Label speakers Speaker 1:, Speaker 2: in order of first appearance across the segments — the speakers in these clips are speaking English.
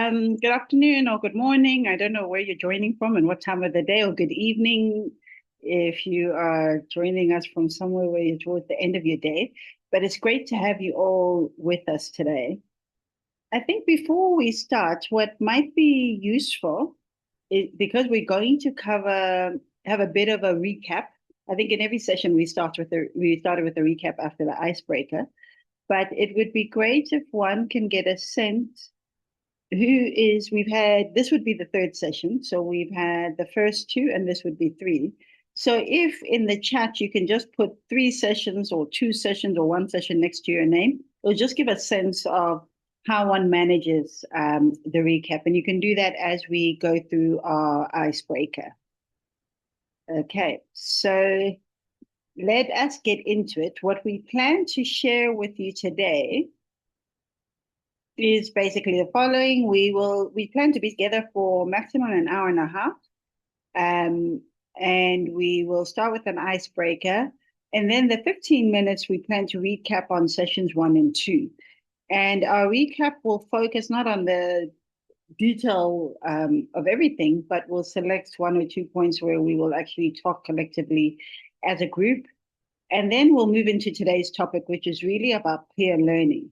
Speaker 1: Good afternoon or good morning. I don't know where you're joining from and what time of the day, or good evening if you are joining us from somewhere where you're towards the end of your day. But it's great to have you all with us today. I think before we start, what might be useful is because we're going to have a bit of a recap. I think in every session we started with a recap after the icebreaker, but it would be great if one can get a sense we've had, this would be the third session. So we've had the first two, and this would be three. So if in the chat you can just put 3 sessions or 2 sessions or 1 session next to your name, it'll just give a sense of how one manages the recap. And you can do that as we go through our icebreaker. Okay, so let us get into it. What we plan to share with you today is basically the following. We plan to be together for maximum an hour and a half. And we will start with an icebreaker. And then the 15 minutes we plan to recap on sessions 1 and 2. And our recap will focus not on the detail of everything, but we'll select 1 or 2 points where we will actually talk collectively as a group. And then we'll move into today's topic, which is really about peer learning.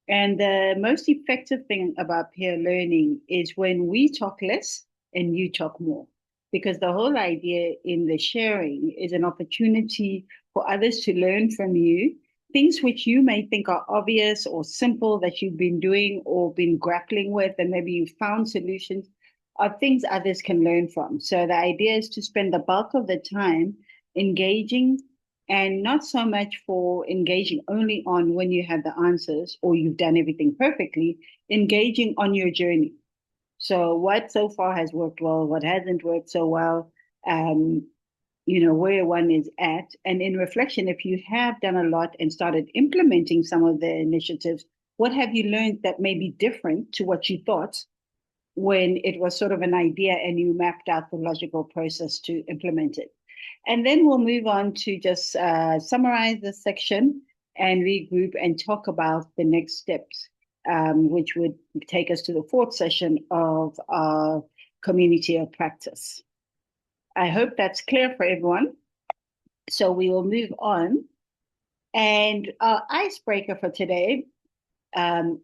Speaker 1: And the most effective thing about peer learning is when we talk less and you talk more. Because the whole idea in the sharing is an opportunity for others to learn from you, things which you may think are obvious or simple that you've been doing or been grappling with, and maybe you've found solutions, are things others can learn from. So the idea is to spend the bulk of the time engaging, and not so much for engaging only on when you have the answers or you've done everything perfectly, engaging on your journey. So what so far has worked well, what hasn't worked so well, where one is at. And in reflection, if you have done a lot and started implementing some of the initiatives, what have you learned that may be different to what you thought when it was sort of an idea and you mapped out the logical process to implement it? And then we'll move on to just summarize this section and regroup and talk about the next steps, which would take us to the fourth session of our community of practice. I hope that's clear for everyone. So we will move on. And our icebreaker for today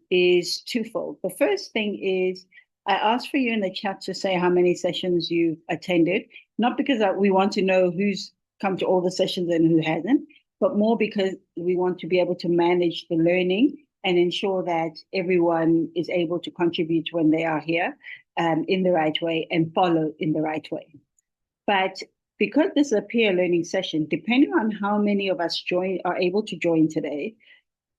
Speaker 1: is twofold. The first thing is I asked for you in the chat to say how many sessions you've attended, not because we want to know who's come to all the sessions and who hasn't, but more because we want to be able to manage the learning and ensure that everyone is able to contribute when they are here in the right way and follow in the right way. But because this is a peer learning session, depending on how many of us are able to join today,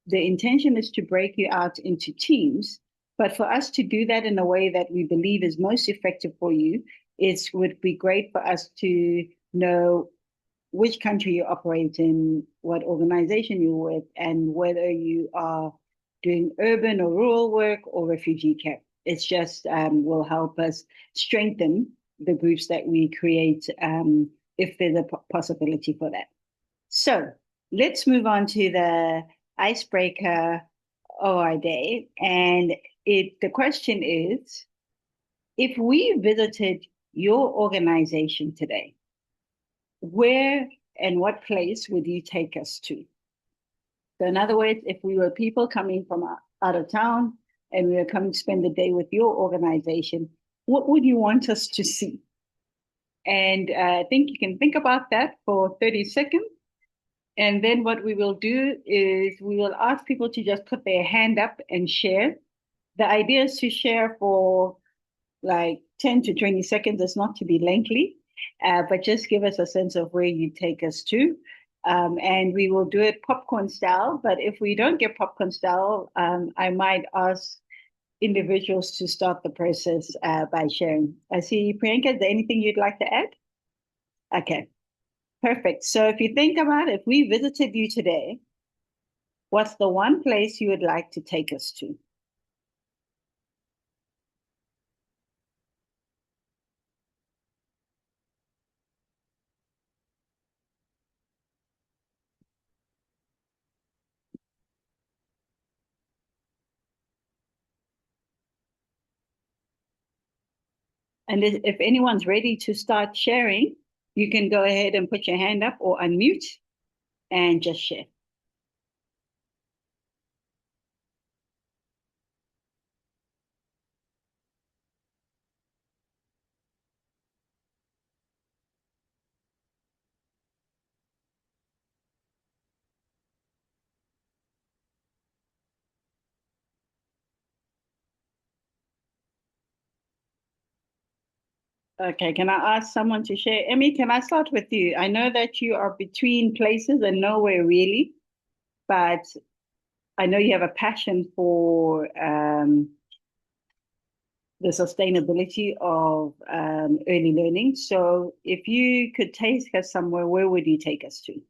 Speaker 1: the intention is to break you out into teams. But for us to do that in a way that we believe is most effective for you, it would be great for us to know which country you operate in, what organization you're with, and whether you are doing urban or rural work or refugee care. It's just will help us strengthen the groups that we create if there's a possibility for that. So let's move on to the icebreaker of our day. And the question is, if we visited your organization today, where and what place would you take us to? So in other words, if we were people coming from out of town and we were coming to spend the day with your organization, what would you want us to see? And I think you can think about that for 30 seconds. And then what we will do is we will ask people to just put their hand up and share. The idea is to share for like 10 to 20 seconds. It's not to be lengthy, but just give us a sense of where you take us to. And we will do it popcorn style. But if we don't get popcorn style, I might ask individuals to start the process by sharing. I see, Priyanka, is there anything you'd like to add? Okay, perfect. So if you think about it, if we visited you today, what's the one place you would like to take us to? And if anyone's ready to start sharing, you can go ahead and put your hand up or unmute and just share. Okay, can I ask someone to share? Emmy, can I start with you? I know that you are between places and nowhere really, but I know you have a passion for the sustainability of early learning. So if you could take us somewhere, where would you take us to?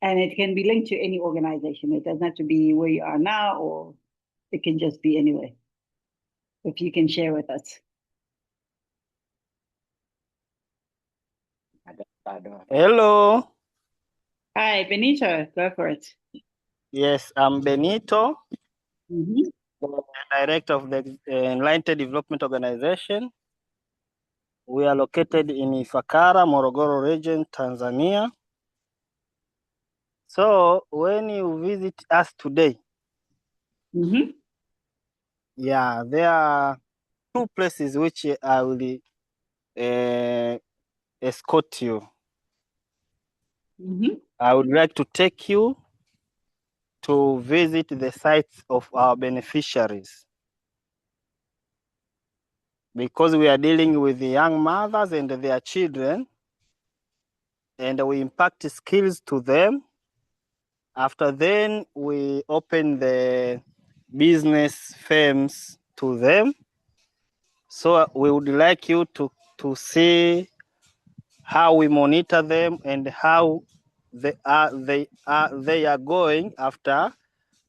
Speaker 1: And it can be linked to any organization. It doesn't have to be where you are now, or it can just be anywhere. If you can share with us.
Speaker 2: Hello.
Speaker 1: Hi, Benito, go for it.
Speaker 2: Yes, I'm Benito,
Speaker 1: Mm-hmm.
Speaker 2: the director of the Enlightened Development Organization. We are located in Ifakara, Morogoro region, Tanzania. So when you visit us today,
Speaker 1: Mm-hmm.
Speaker 2: yeah, there are two places which I will escort you.
Speaker 1: Mm-hmm.
Speaker 2: I would like to take you to visit the sites of our beneficiaries, because we are dealing with the young mothers and their children, and we impact skills to them. After then, we open the business firms to them. So we would like you to see how we monitor them and how they are going after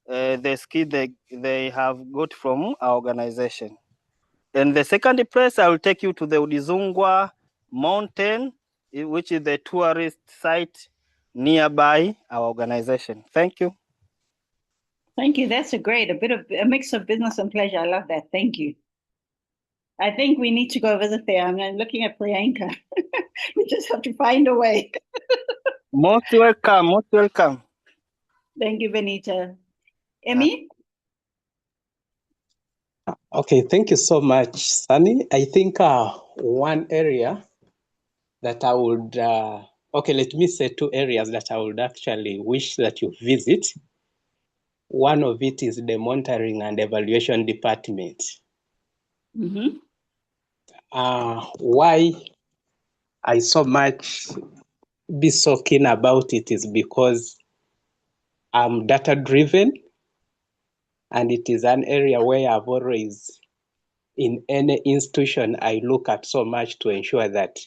Speaker 2: the skill they have got from our organization. And the second place, I will take you to the Udizungwa Mountain, which is the tourist site nearby our organization. Thank you.
Speaker 1: Thank you. That's a mix of business and pleasure. I love that. Thank you. I think we need to go visit there. I'm looking at Priyanka. We just have to find a way.
Speaker 2: Most welcome, most welcome.
Speaker 1: Thank you, Benita. Emmy?
Speaker 3: Okay, thank you so much, Sunny. I think one area that I would, let me say two areas that I would actually wish that you visit. One of it is the monitoring and evaluation department.
Speaker 1: Mm-hmm.
Speaker 3: Why I so much be so keen about it is because I'm data driven, and it is an area where I've always, in any institution, I look at so much to ensure that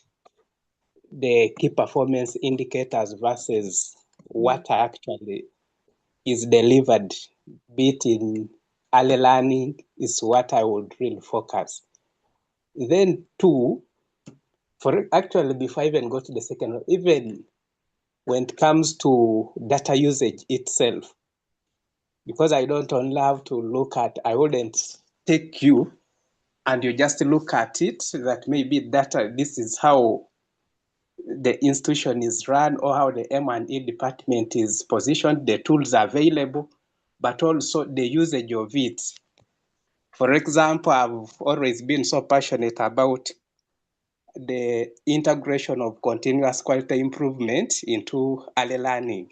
Speaker 3: the key performance indicators versus what actually is delivered, be it in early learning, is what I would really focus. Then two, before I even go to the second one, even when it comes to data usage itself, because I don't only have to look at, I wouldn't take you and you just look at it, that maybe data, this is how the institution is run or how the M&E department is positioned, the tools are available, but also the usage of it. For example, I've always been so passionate about the integration of continuous quality improvement into early learning.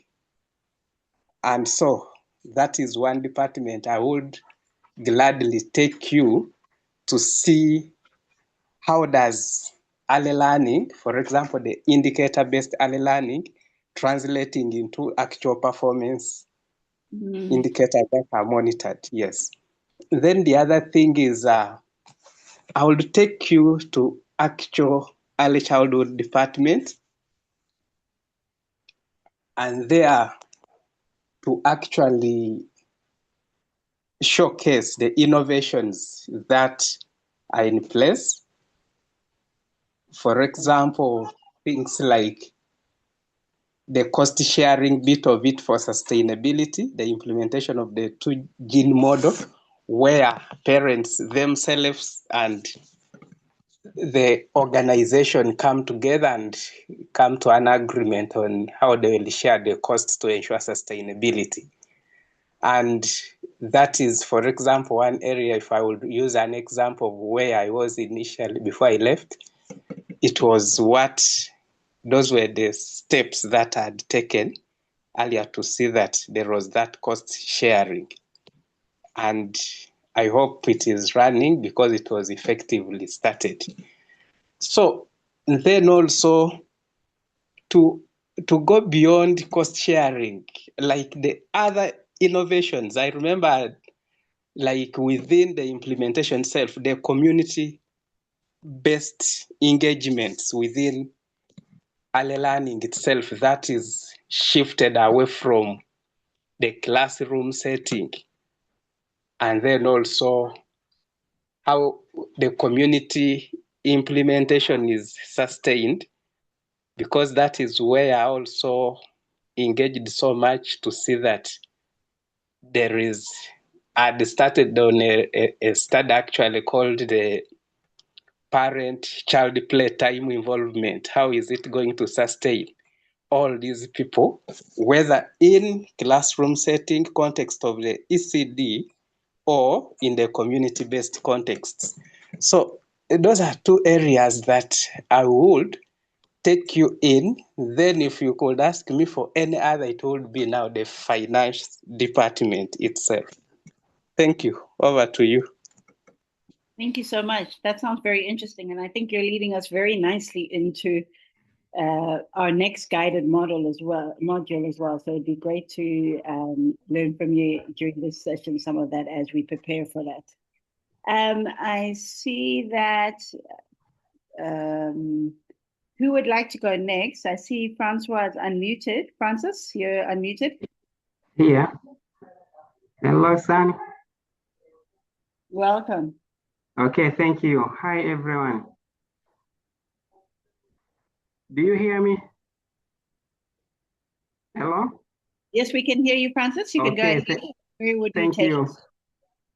Speaker 3: And so that is one department I would gladly take you to see how does early learning, for example, the indicator-based early learning, translating into actual performance indicators that are monitored. Yes. Then the other thing is I will take you to actual early childhood department, and there to actually showcase the innovations that are in place. For example, things like the cost sharing bit of it for sustainability, the implementation of the 2-gene model, where parents themselves and the organization come together and come to an agreement on how they will share the costs to ensure sustainability. And that is, for example, one area. If I would use an example of where I was initially before I left, it was those were the steps that I had taken earlier to see that there was that cost sharing. And I hope it is running because it was effectively started. So then also to go beyond cost sharing, like the other innovations, I remember like within the implementation itself, the community-based engagements within early learning itself, that is shifted away from the classroom setting. And then also how the community implementation is sustained, because that is where I also engaged so much to see that there is, I'd started on a study actually called the parent-child playtime involvement. How is it going to sustain all these people, whether in classroom setting context of the ECD or in the community-based contexts? So those are two areas that I would take you in. Then if you could ask me for any other, it would be now the finance department itself. Thank you. Over to you.
Speaker 1: Thank you so much. That sounds very interesting. And I think you're leading us very nicely into our next guided module as well. So it'd be great to learn from you during this session, some of that as we prepare for that. I see that, who would like to go next? I see Francois is unmuted. Francis, you're unmuted.
Speaker 4: Here. Hello, Sunny.
Speaker 1: Welcome.
Speaker 4: Okay, thank you. Hi, everyone. Do you hear me? Hello?
Speaker 1: Yes, we can hear you, Francis. You can go ahead. Where would you take us?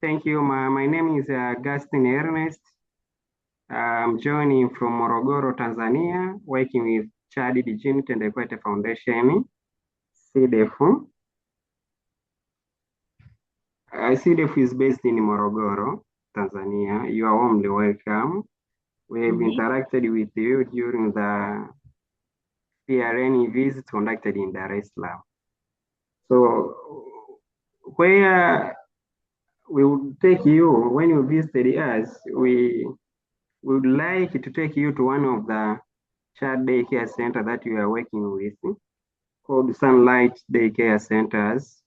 Speaker 4: Thank you. My name is Augustine Ernest. I'm joining from Morogoro, Tanzania, working with Chadi Dignity and Equity Foundation, CDEF. CDEF is based in Morogoro, Tanzania. You are warmly welcome. We have interacted with you during the PRN visit conducted in Dar es Salaam. So where we would take you when you visited us, we would like to take you to one of the child daycare center that we are working with, called Sunlight Daycare Centers.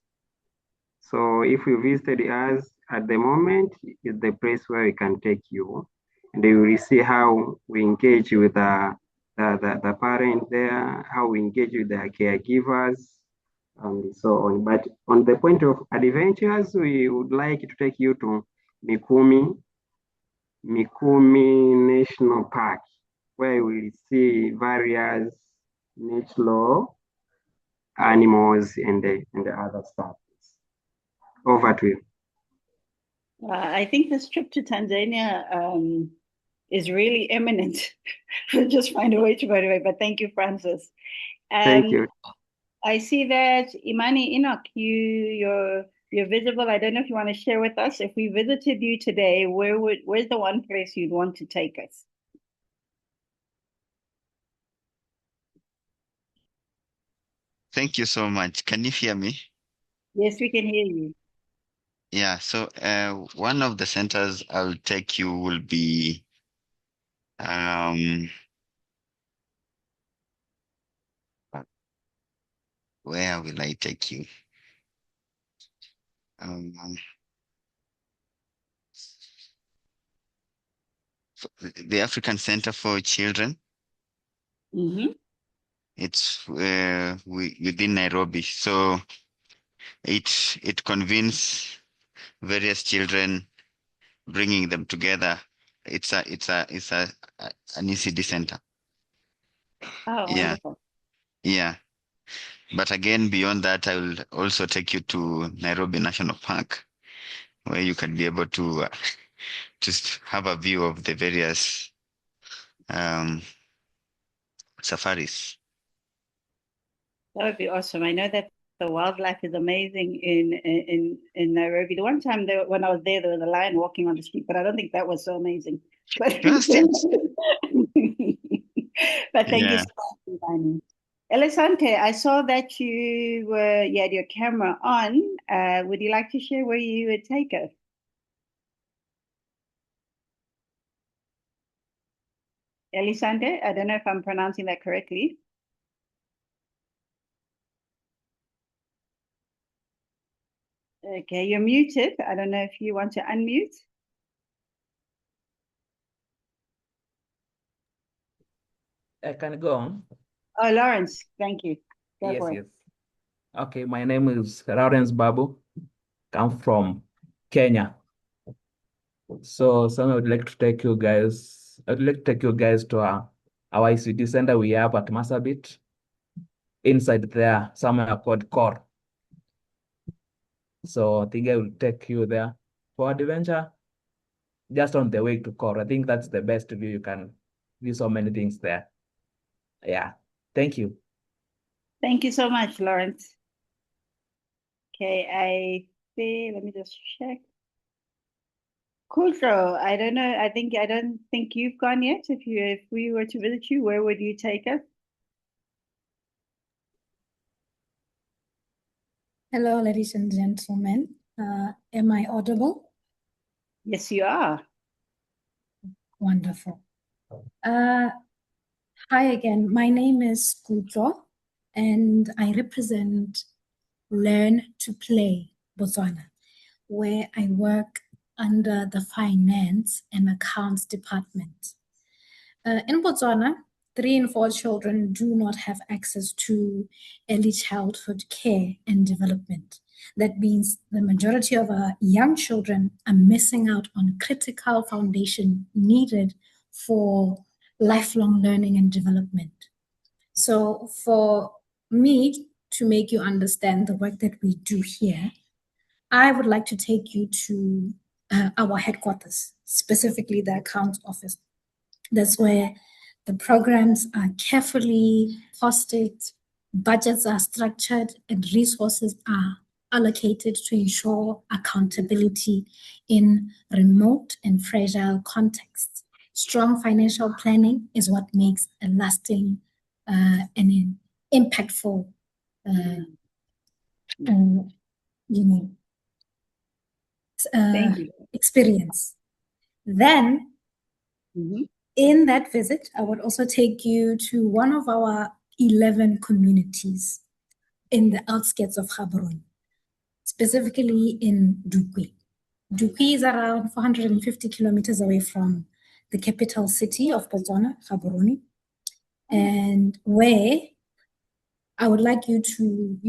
Speaker 4: So if you visited us at the moment, is the place where we can take you, and you will see how we engage with the parent there, how we engage with the caregivers, and so on. But on the point of adventures, we would like to take you to Mikumi National Park, where we see various natural animals and the other stuff. Over to you.
Speaker 1: I think this trip to Tanzania is really imminent. We'll just find a way to motivate. But thank you, Francis.
Speaker 4: Thank you.
Speaker 1: I see that Imani Enoch, you're visible. I don't know if you want to share with us, if we visited you today, where's the one place you'd want to take us?
Speaker 5: Thank you so much. Can you hear me?
Speaker 1: Yes, we can hear you.
Speaker 5: Yeah, so one of the centers I'll take you will be where will I take you? The African Center for Children. It's within Nairobi. So it convenes various children, bringing them together. It's an ECD center.
Speaker 1: Oh, wonderful.
Speaker 5: Yeah. But again, beyond that, I will also take you to Nairobi National Park, where you can be able to just have a view of the various safaris.
Speaker 1: That would be awesome. I know that the wildlife is amazing in Nairobi. The one time when I was there was a lion walking on the street, but I don't think that was so amazing. But,
Speaker 5: Yes, yes.
Speaker 1: but thank you
Speaker 5: Yeah.
Speaker 1: so much, Ivani. Elisante, I saw that you had your camera on. Would you like to share where you would take us? Elisante, I don't know if I'm pronouncing that correctly. Okay, you're muted. I don't know if you want to unmute.
Speaker 6: I can go on.
Speaker 1: Oh, Lawrence, thank you. Go
Speaker 6: Yes,
Speaker 1: for it.
Speaker 6: yes. Okay, my name is Lawrence Babu. I'm from Kenya. So I would like to take you guys. I'd like to take you guys to our ICT center we have at Marsabit. Inside there, somewhere called Core. So I think I will take you there for adventure. Just on the way to Core. I think that's the best view. You can view so many things there. Yeah. Thank you.
Speaker 1: Thank you so much, Lawrence. Okay, I see. Let me just check. Kudro, I don't know. I don't think you've gone yet. If we were to visit you, where would you take us?
Speaker 7: Hello, ladies and gentlemen. Am I audible?
Speaker 1: Yes, you are.
Speaker 7: Wonderful. Hi again. My name is Kutro, and I represent Learn to Play Botswana, where I work under the Finance and Accounts Department. In Botswana, 3 in 4 children do not have access to early childhood care and development. That means the majority of our young children are missing out on critical foundation needed for lifelong learning and development. So for me to make you understand the work that we do here, I would like to take you to our headquarters, specifically the accounts office. That's where the programs are carefully costed, budgets are structured, and resources are allocated to ensure accountability in remote and fragile contexts. Strong financial planning is what makes a lasting and impactful,
Speaker 1: Thank you.
Speaker 7: experience. Then,
Speaker 1: Mhm.
Speaker 7: in that visit, I would also take you to one of our 11 communities in the outskirts of Gaborone, specifically in Dukwi. Dukwi is around 450 kilometers away from the capital city of Botswana, Gaborone, and where I would like you to,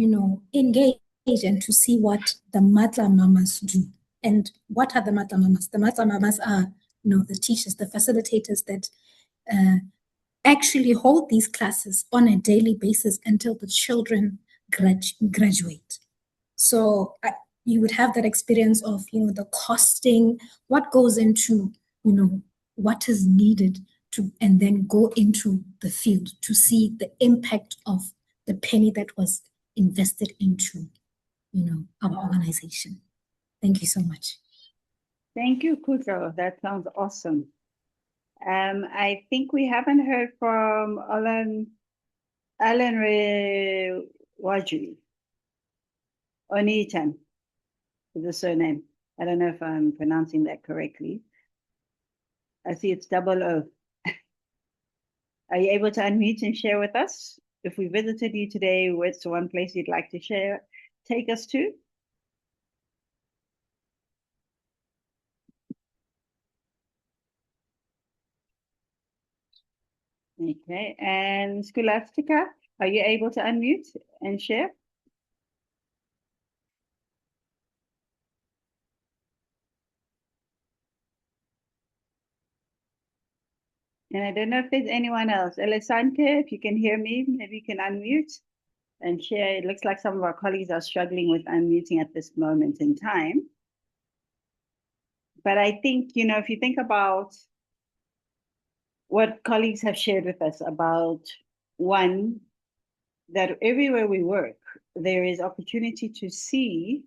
Speaker 7: engage and to see what the Matla Mamas do. And what are the Matla Mamas? The Matla Mamas are, the teachers, the facilitators that actually hold these classes on a daily basis until the children graduate. So you would have that experience of, the costing, what goes into, what is needed to, and then go into the field to see the impact of the penny that was invested into, our organization. Thank you so much.
Speaker 1: Thank you, Kudro. That sounds awesome. I think we haven't heard from Alan Waju. Onitan is the surname. I don't know if I'm pronouncing that correctly. I see it's double O. Are you able to unmute and share with us? If we visited you today, what's the one place you'd like to take us to? Okay, and Scholastica, are you able to unmute and share? And I don't know if there's anyone else. Elisante, if you can hear me, maybe you can unmute and share. It looks like some of our colleagues are struggling with unmuting at this moment in time. But I think, if you think about what colleagues have shared with us about, one, that everywhere we work, there is opportunity to see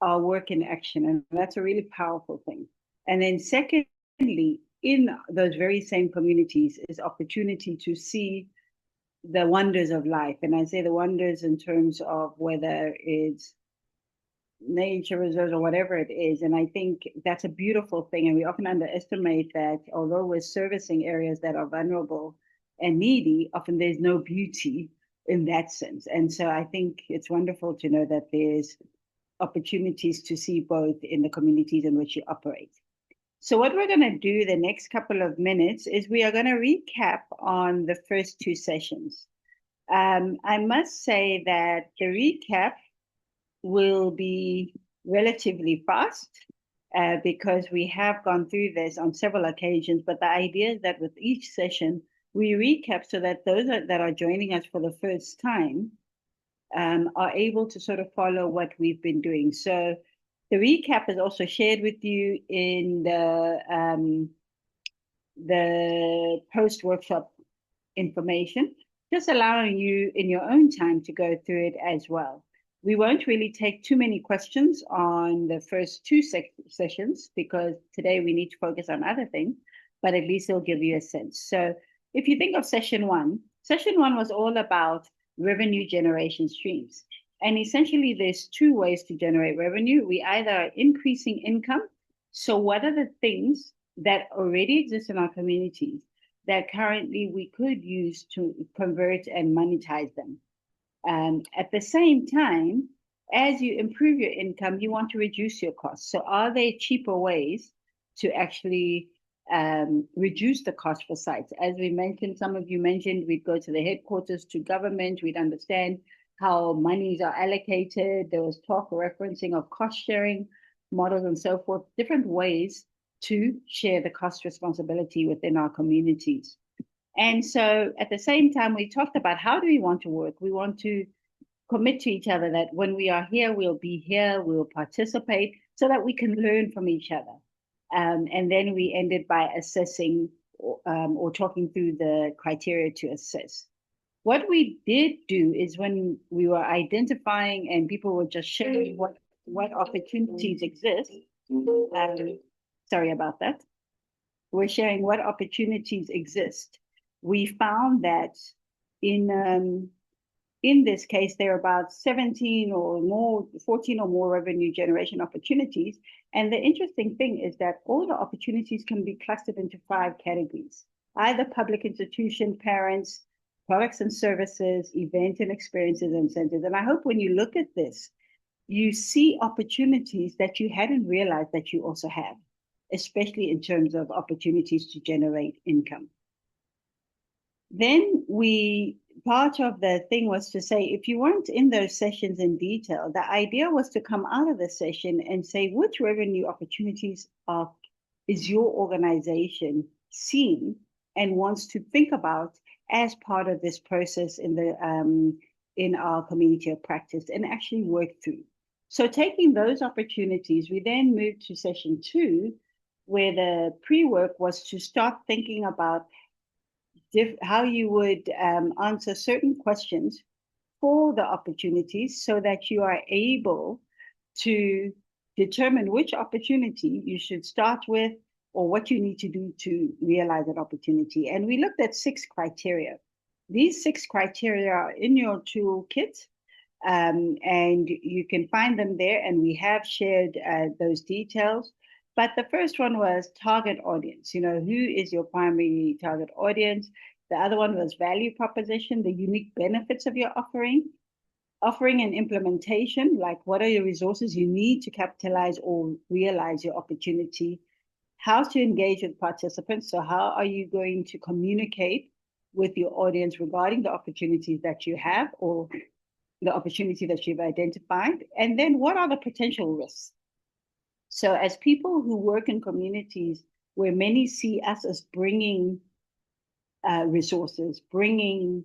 Speaker 1: our work in action. And that's a really powerful thing. And then secondly, in those very same communities is opportunity to see the wonders of life. And I say the wonders in terms of whether it's nature reserves or whatever it is. And I think that's a beautiful thing. And we often underestimate that although we're servicing areas that are vulnerable and needy, often there's no beauty in that sense. And so I think it's wonderful to know that there's opportunities to see both in the communities in which you operate. So what we're going to do the next couple of minutes is we are going to recap on the first two sessions. I must say that the recap will be relatively fast because we have gone through this on several occasions, but the idea is that with each session, we recap so that those that are joining us for the first time are able to sort of follow what we've been doing. So the recap is also shared with you in the post-workshop information, just allowing you in your own time to go through it as well. We won't really take too many questions on the first two sessions because today we need to focus on other things, but at least it'll give you a sense. So if you think of session one was all about revenue generation streams. And essentially there's two ways to generate revenue. We either are increasing income. So what are the things that already exist in our communities that currently we could use to convert and monetize them? At the same time, as you improve your income, you want to reduce your costs. So are there cheaper ways to actually reduce the cost for sites? As we mentioned, some of you mentioned, we'd go to the headquarters, to government, we'd understand how monies are allocated. There was talk referencing of cost sharing models and so forth, different ways to share the cost responsibility within our communities. And so at the same time, we talked about how do we want to work? We want to commit to each other that when we are here, we'll be here, we'll participate so that we can learn from each other. And then we ended by assessing or talking through the criteria to assess. What we did do is when we were identifying and people were just sharing what opportunities exist, sorry about that, we're sharing what opportunities exist. We found that in this case, there are about 17 or more, 14 or more revenue generation opportunities. And the interesting thing is that all the opportunities can be clustered into 5 categories, either public institution, parents, products and services, events and experiences and centers. And I hope when you look at this, you see opportunities that you hadn't realized that you also have, especially in terms of opportunities to generate income. Then part of the thing was to say, if you weren't in those sessions in detail, the idea was to come out of the session and say, which revenue opportunities is your organization seeing and wants to think about as part of this process in our community of practice and actually work through. So taking those opportunities, we then moved to session 2, where the pre-work was to start thinking about how you would answer certain questions for the opportunities so that you are able to determine which opportunity you should start with or what you need to do to realize that opportunity. And we looked at 6 criteria. These 6 criteria are in your toolkit, and you can find them there, and we have shared those details. But the first one was target audience. You know, who is your primary target audience? The other one was value proposition, the unique benefits of your offering and implementation, like what are your resources you need to capitalize or realize your opportunity, how to engage with participants. So how are you going to communicate with your audience regarding the opportunities that you have or the opportunity that you've identified? And then what are the potential risks? So as people who work in communities where many see us as bringing resources, bringing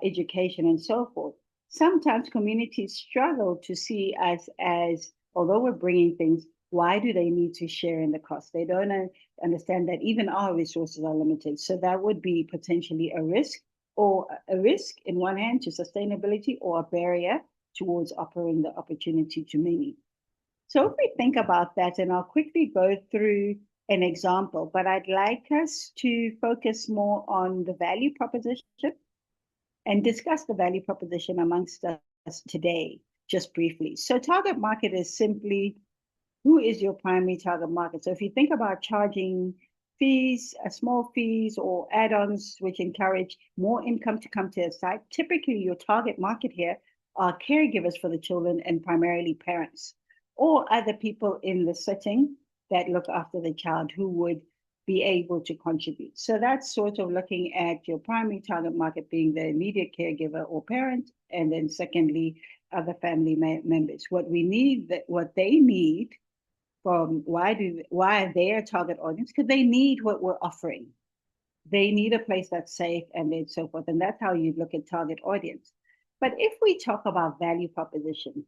Speaker 1: education and so forth, sometimes communities struggle to see us as, although we're bringing things, Why do they need to share in the cost? They don't understand that even our resources are limited. So that would be potentially a risk, or a risk in one hand to sustainability, or a barrier towards offering the opportunity to many. So if we think about that, and I'll quickly go through an example, but I'd like us to focus more on the value proposition and discuss the value proposition amongst us today, just briefly. So target market is simply, who is your primary target market? So if you think about charging fees, small fees or add-ons, which encourage more income to come to a site, typically your target market here are caregivers for the children and primarily parents, or other people in the setting that look after the child who would be able to contribute. So that's sort of looking at your primary target market being the immediate caregiver or parent, and then secondly, other family members. What they need from why are they a target audience? Because they need what we're offering. They need a place that's safe, and then so forth. And that's how you look at target audience. But if we talk about value proposition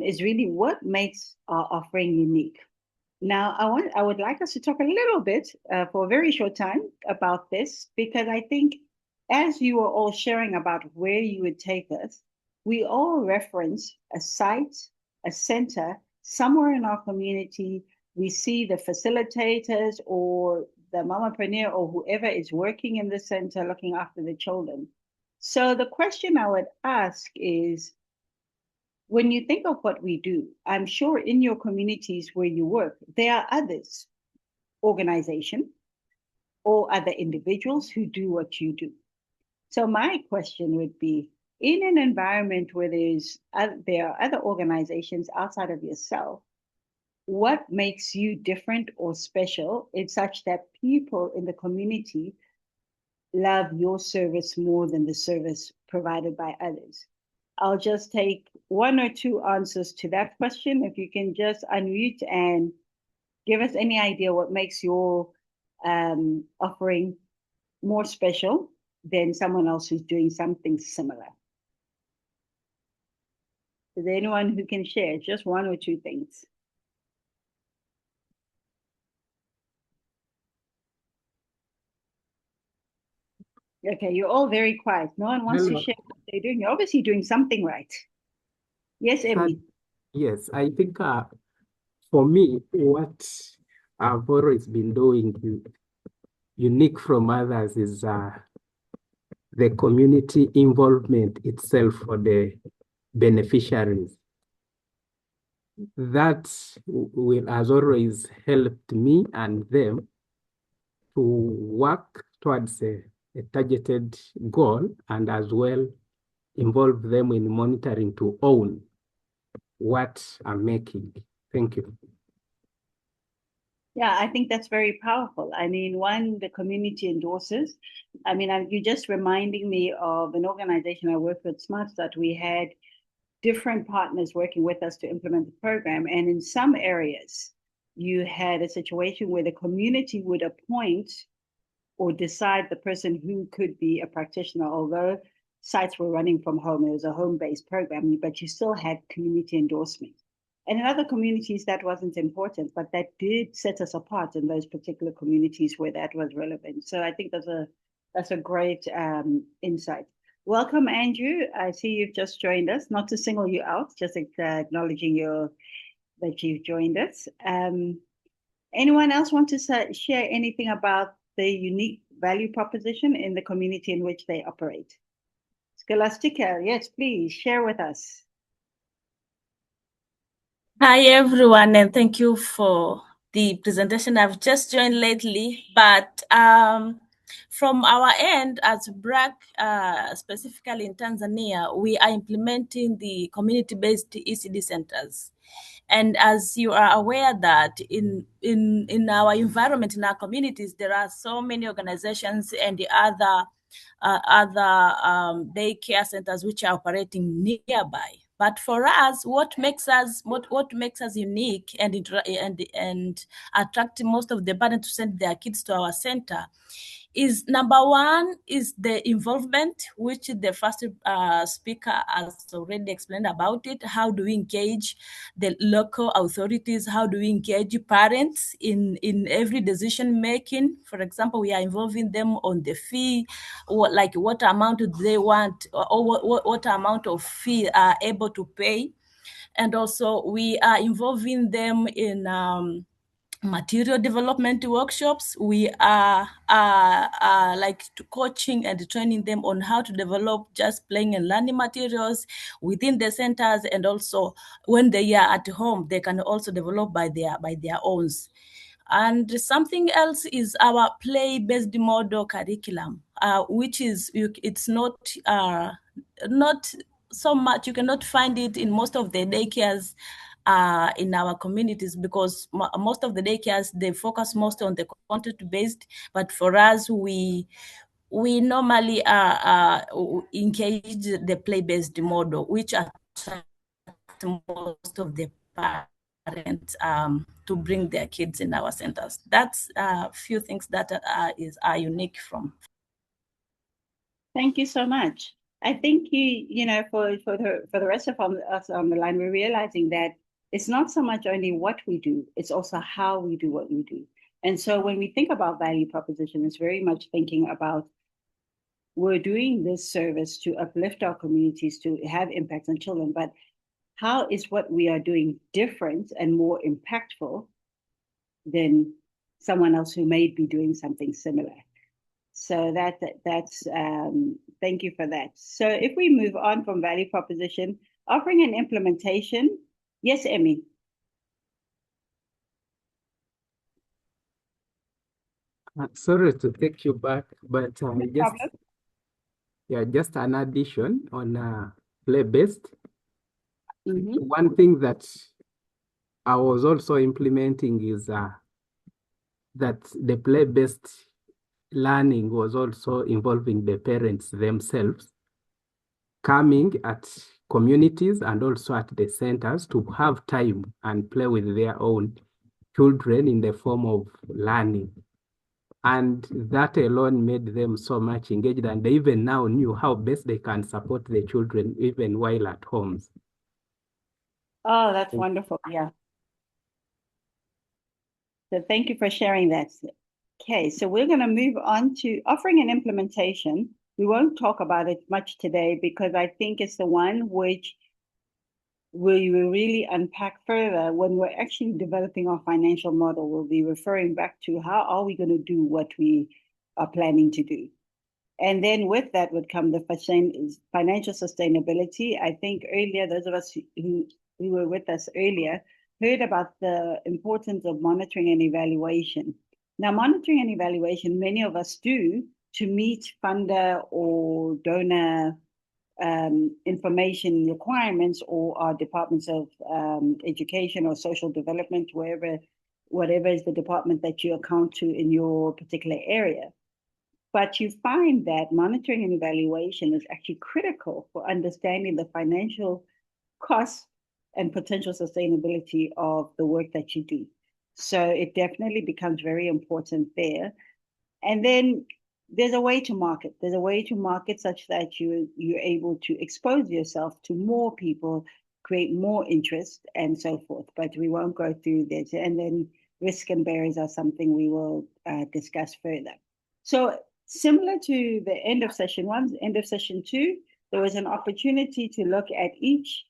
Speaker 1: is really what makes our offering unique. Now, I would like us to talk a little bit for a very short time about this, because I think as you are all sharing about where you would take us, we all reference a site, a center, somewhere in our community. We see the facilitators or the mamapreneur or whoever is working in the center looking after the children. So the question I would ask is, when you think of what we do, I'm sure in your communities where you work, there are others, organizations, or other individuals who do what you do. So my question would be, in an environment where there are other organizations outside of yourself, what makes you different or special in such that people in the community love your service more than the service provided by others? I'll just take one or two answers to that question. If you can just unmute and give us any idea what makes your offering more special than someone else who's doing something similar. Is there anyone who can share just one or two things? Okay, you're all very quiet. No one wants to share what they're doing. You're obviously doing something right. Yes, Emily.
Speaker 3: Yes, I think for me, what I've always been doing unique from others is the community involvement itself for the beneficiaries. That has always helped me and them to work towards a targeted goal, and as well involve them in monitoring to own what I'm making. Thank you.
Speaker 1: Yeah, I think that's very powerful. I mean, one, the community endorses. I mean, you're just reminding me of an organization I worked with, SmartStart. We had different partners working with us to implement the program. And in some areas, you had a situation where the community would appoint or decide the person who could be a practitioner, although sites were running from home. It was a home-based program, but you still had community endorsement. And in other communities, that wasn't important, but that did set us apart in those particular communities where that was relevant. So I think that's a great insight. Welcome, Andrew. I see you've just joined us. Not to single you out, just acknowledging that you've joined us. Anyone else want to share anything about the unique value proposition in the community in which they operate? Scholastica, yes, please share with us.
Speaker 8: Hi, everyone, and thank you for the presentation. I've just joined lately, but from our end as BRAC, specifically in Tanzania, we are implementing the community-based ECD centers. And as you are aware that in our environment, in our communities, there are so many organizations and the other daycare centers which are operating nearby. But for us, what makes us unique and attract most of the parents to send their kids to our center is number one is the involvement, which the first speaker has already explained about it. How do we engage the local authorities? How do we engage parents in every decision making? For example, we are involving them on the fee, or like what amount do they want, or what amount of fee are able to pay. And also we are involving them in material development workshops. We are like coaching and training them on how to develop just playing and learning materials within the centers, and also when they are at home, they can also develop by their own. And something else is our play-based model curriculum, which is it's not so much. You cannot find it in most of the daycares in our communities, because most of the daycares, they focus most on the content-based. But for us, we normally engage the play-based model, which attracts most of the parents to bring their kids in our centers. That's a few things that are unique from.
Speaker 1: Thank you so much. I think for the rest of us on the line, we're realizing that it's not so much only what we do, it's also how we do what we do. And so when we think about value proposition, it's very much thinking about, we're doing this service to uplift our communities, to have impact on children, but how is what we are doing different and more impactful than someone else who may be doing something similar? So that's thank you for that. So if we move on from value proposition, offering and implementation. Yes, Emmy.
Speaker 3: Sorry to take you back, but
Speaker 1: No problem.
Speaker 3: just an addition on play-based.
Speaker 1: Mm-hmm.
Speaker 3: One thing that I was also implementing is that the play-based learning was also involving the parents themselves, coming at communities and also at the centers to have time and play with their own children in the form of learning. And that alone made them so much engaged, and they even now knew how best they can support the children even while at homes.
Speaker 1: Oh, that's wonderful. Yeah. So thank you for sharing that. Okay, so we're going to move on to offering and implementation. We won't talk about it much today because I think it's the one which we will really unpack further when we're actually developing our financial model. We'll be referring back to how are we going to do what we are planning to do. And then with that would come the financial sustainability. I think earlier, those of us who were with us earlier heard about the importance of monitoring and evaluation. Now, monitoring and evaluation, many of us do to meet funder or donor information requirements, or our departments of education or social development, whatever is the department that you account to in your particular area. But you find that monitoring and evaluation is actually critical for understanding the financial costs and potential sustainability of the work that you do. So it definitely becomes very important there. And then there's a way to market. There's a way to market such that you're able to expose yourself to more people, create more interest, and so forth. But we won't go through this. And then risk and barriers are something we will discuss further. So similar to the end of session one, end of session two, there was an opportunity to look at each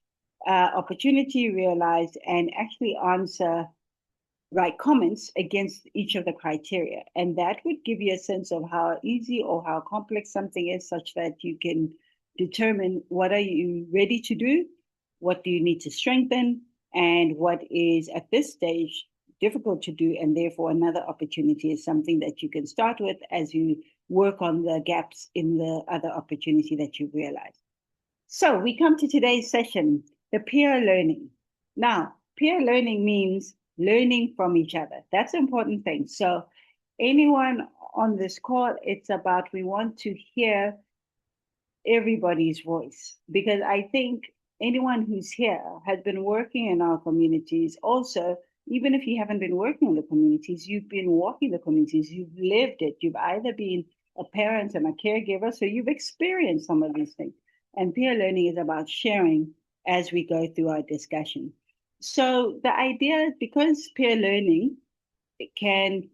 Speaker 1: opportunity realized and actually answer write comments against each of the criteria. And that would give you a sense of how easy or how complex something is, such that you can determine what are you ready to do, what do you need to strengthen, and what is at this stage difficult to do. And therefore another opportunity is something that you can start with as you work on the gaps in the other opportunity that you've realized. So we come to today's session, the peer learning. Now, peer learning means learning from each other. That's an important thing. So anyone on this call, it's about, we want to hear everybody's voice, because I think anyone who's here has been working in our communities. Also, even if you haven't been working in the communities, you've been walking the communities, you've lived it. You've either been a parent and a caregiver, so you've experienced some of these things. And peer learning is about sharing as we go through our discussion. So the idea is, because peer learning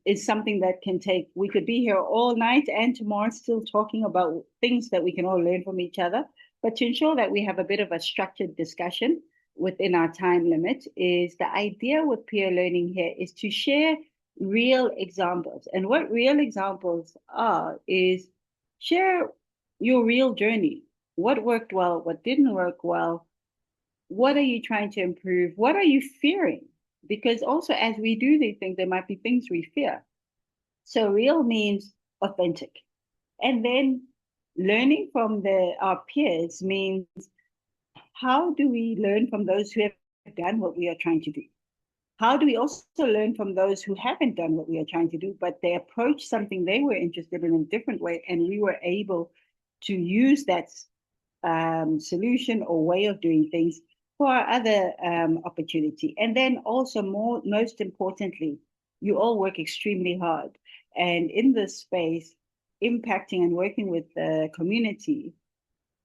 Speaker 1: is something that can take, we could be here all night and tomorrow still talking about things that we can all learn from each other. But to ensure that we have a bit of a structured discussion within our time limit, is the idea with peer learning here is to share real examples. And what real examples are is share your real journey. What worked well, what didn't work well, what are you trying to improve, what are you fearing? Because also as we do these things, there might be things we fear. So real means authentic. And then learning from our peers means, how do we learn from those who have done what we are trying to do? How do we also learn from those who haven't done what we are trying to do, but they approached something they were interested in a different way, and we were able to use that solution or way of doing things for our other opportunity? And then also, most importantly, you all work extremely hard. And in this space, impacting and working with the community,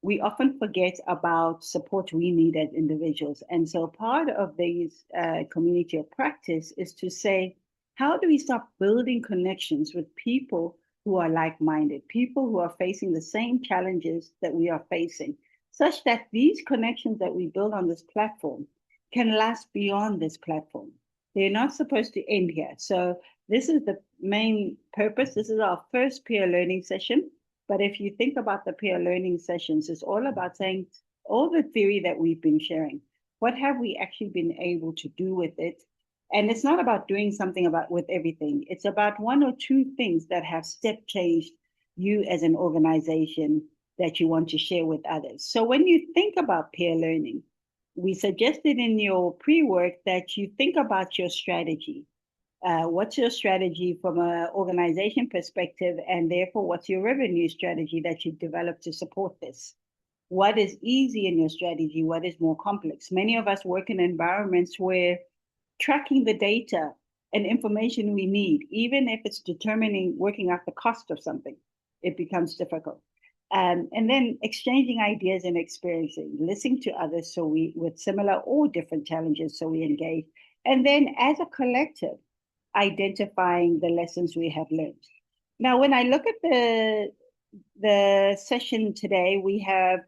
Speaker 1: we often forget about support we need as individuals. And so part of these community of practice is to say, how do we start building connections with people who are like-minded, people who are facing the same challenges that we are facing, such that these connections that we build on this platform can last beyond this platform. They're not supposed to end here. So this is the main purpose. This is our first peer learning session. But if you think about the peer learning sessions, it's all about saying, all the theory that we've been sharing, what have we actually been able to do with it? And it's not about doing something with everything. It's about one or two things that have step changed you as an organization that you want to share with others. So when you think about peer learning, we suggested in your pre-work that you think about your strategy. What's your strategy from an organization perspective, and therefore what's your revenue strategy that you develop to support this? What is easy in your strategy? What is more complex? Many of us work in environments where tracking the data and information we need, even if it's working out the cost of something, it becomes difficult. And then exchanging ideas and experiencing, listening to others with similar or different challenges, so we engage. And then as a collective, identifying the lessons we have learned. Now, when I look at the session today, we have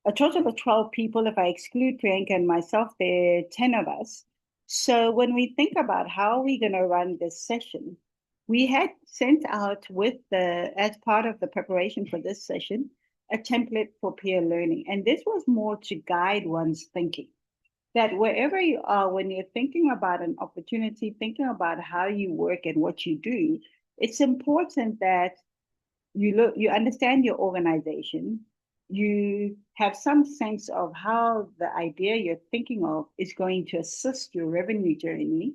Speaker 1: a total of 12 people. If I exclude Priyanka and myself, there are 10 of us. So when we think about how we're going to run this session, we had sent out as part of the preparation for this session, a template for peer learning. And this was more to guide one's thinking, that wherever you are, when you're thinking about an opportunity, thinking about how you work and what you do, it's important that you understand your organization, you have some sense of how the idea you're thinking of is going to assist your revenue journey.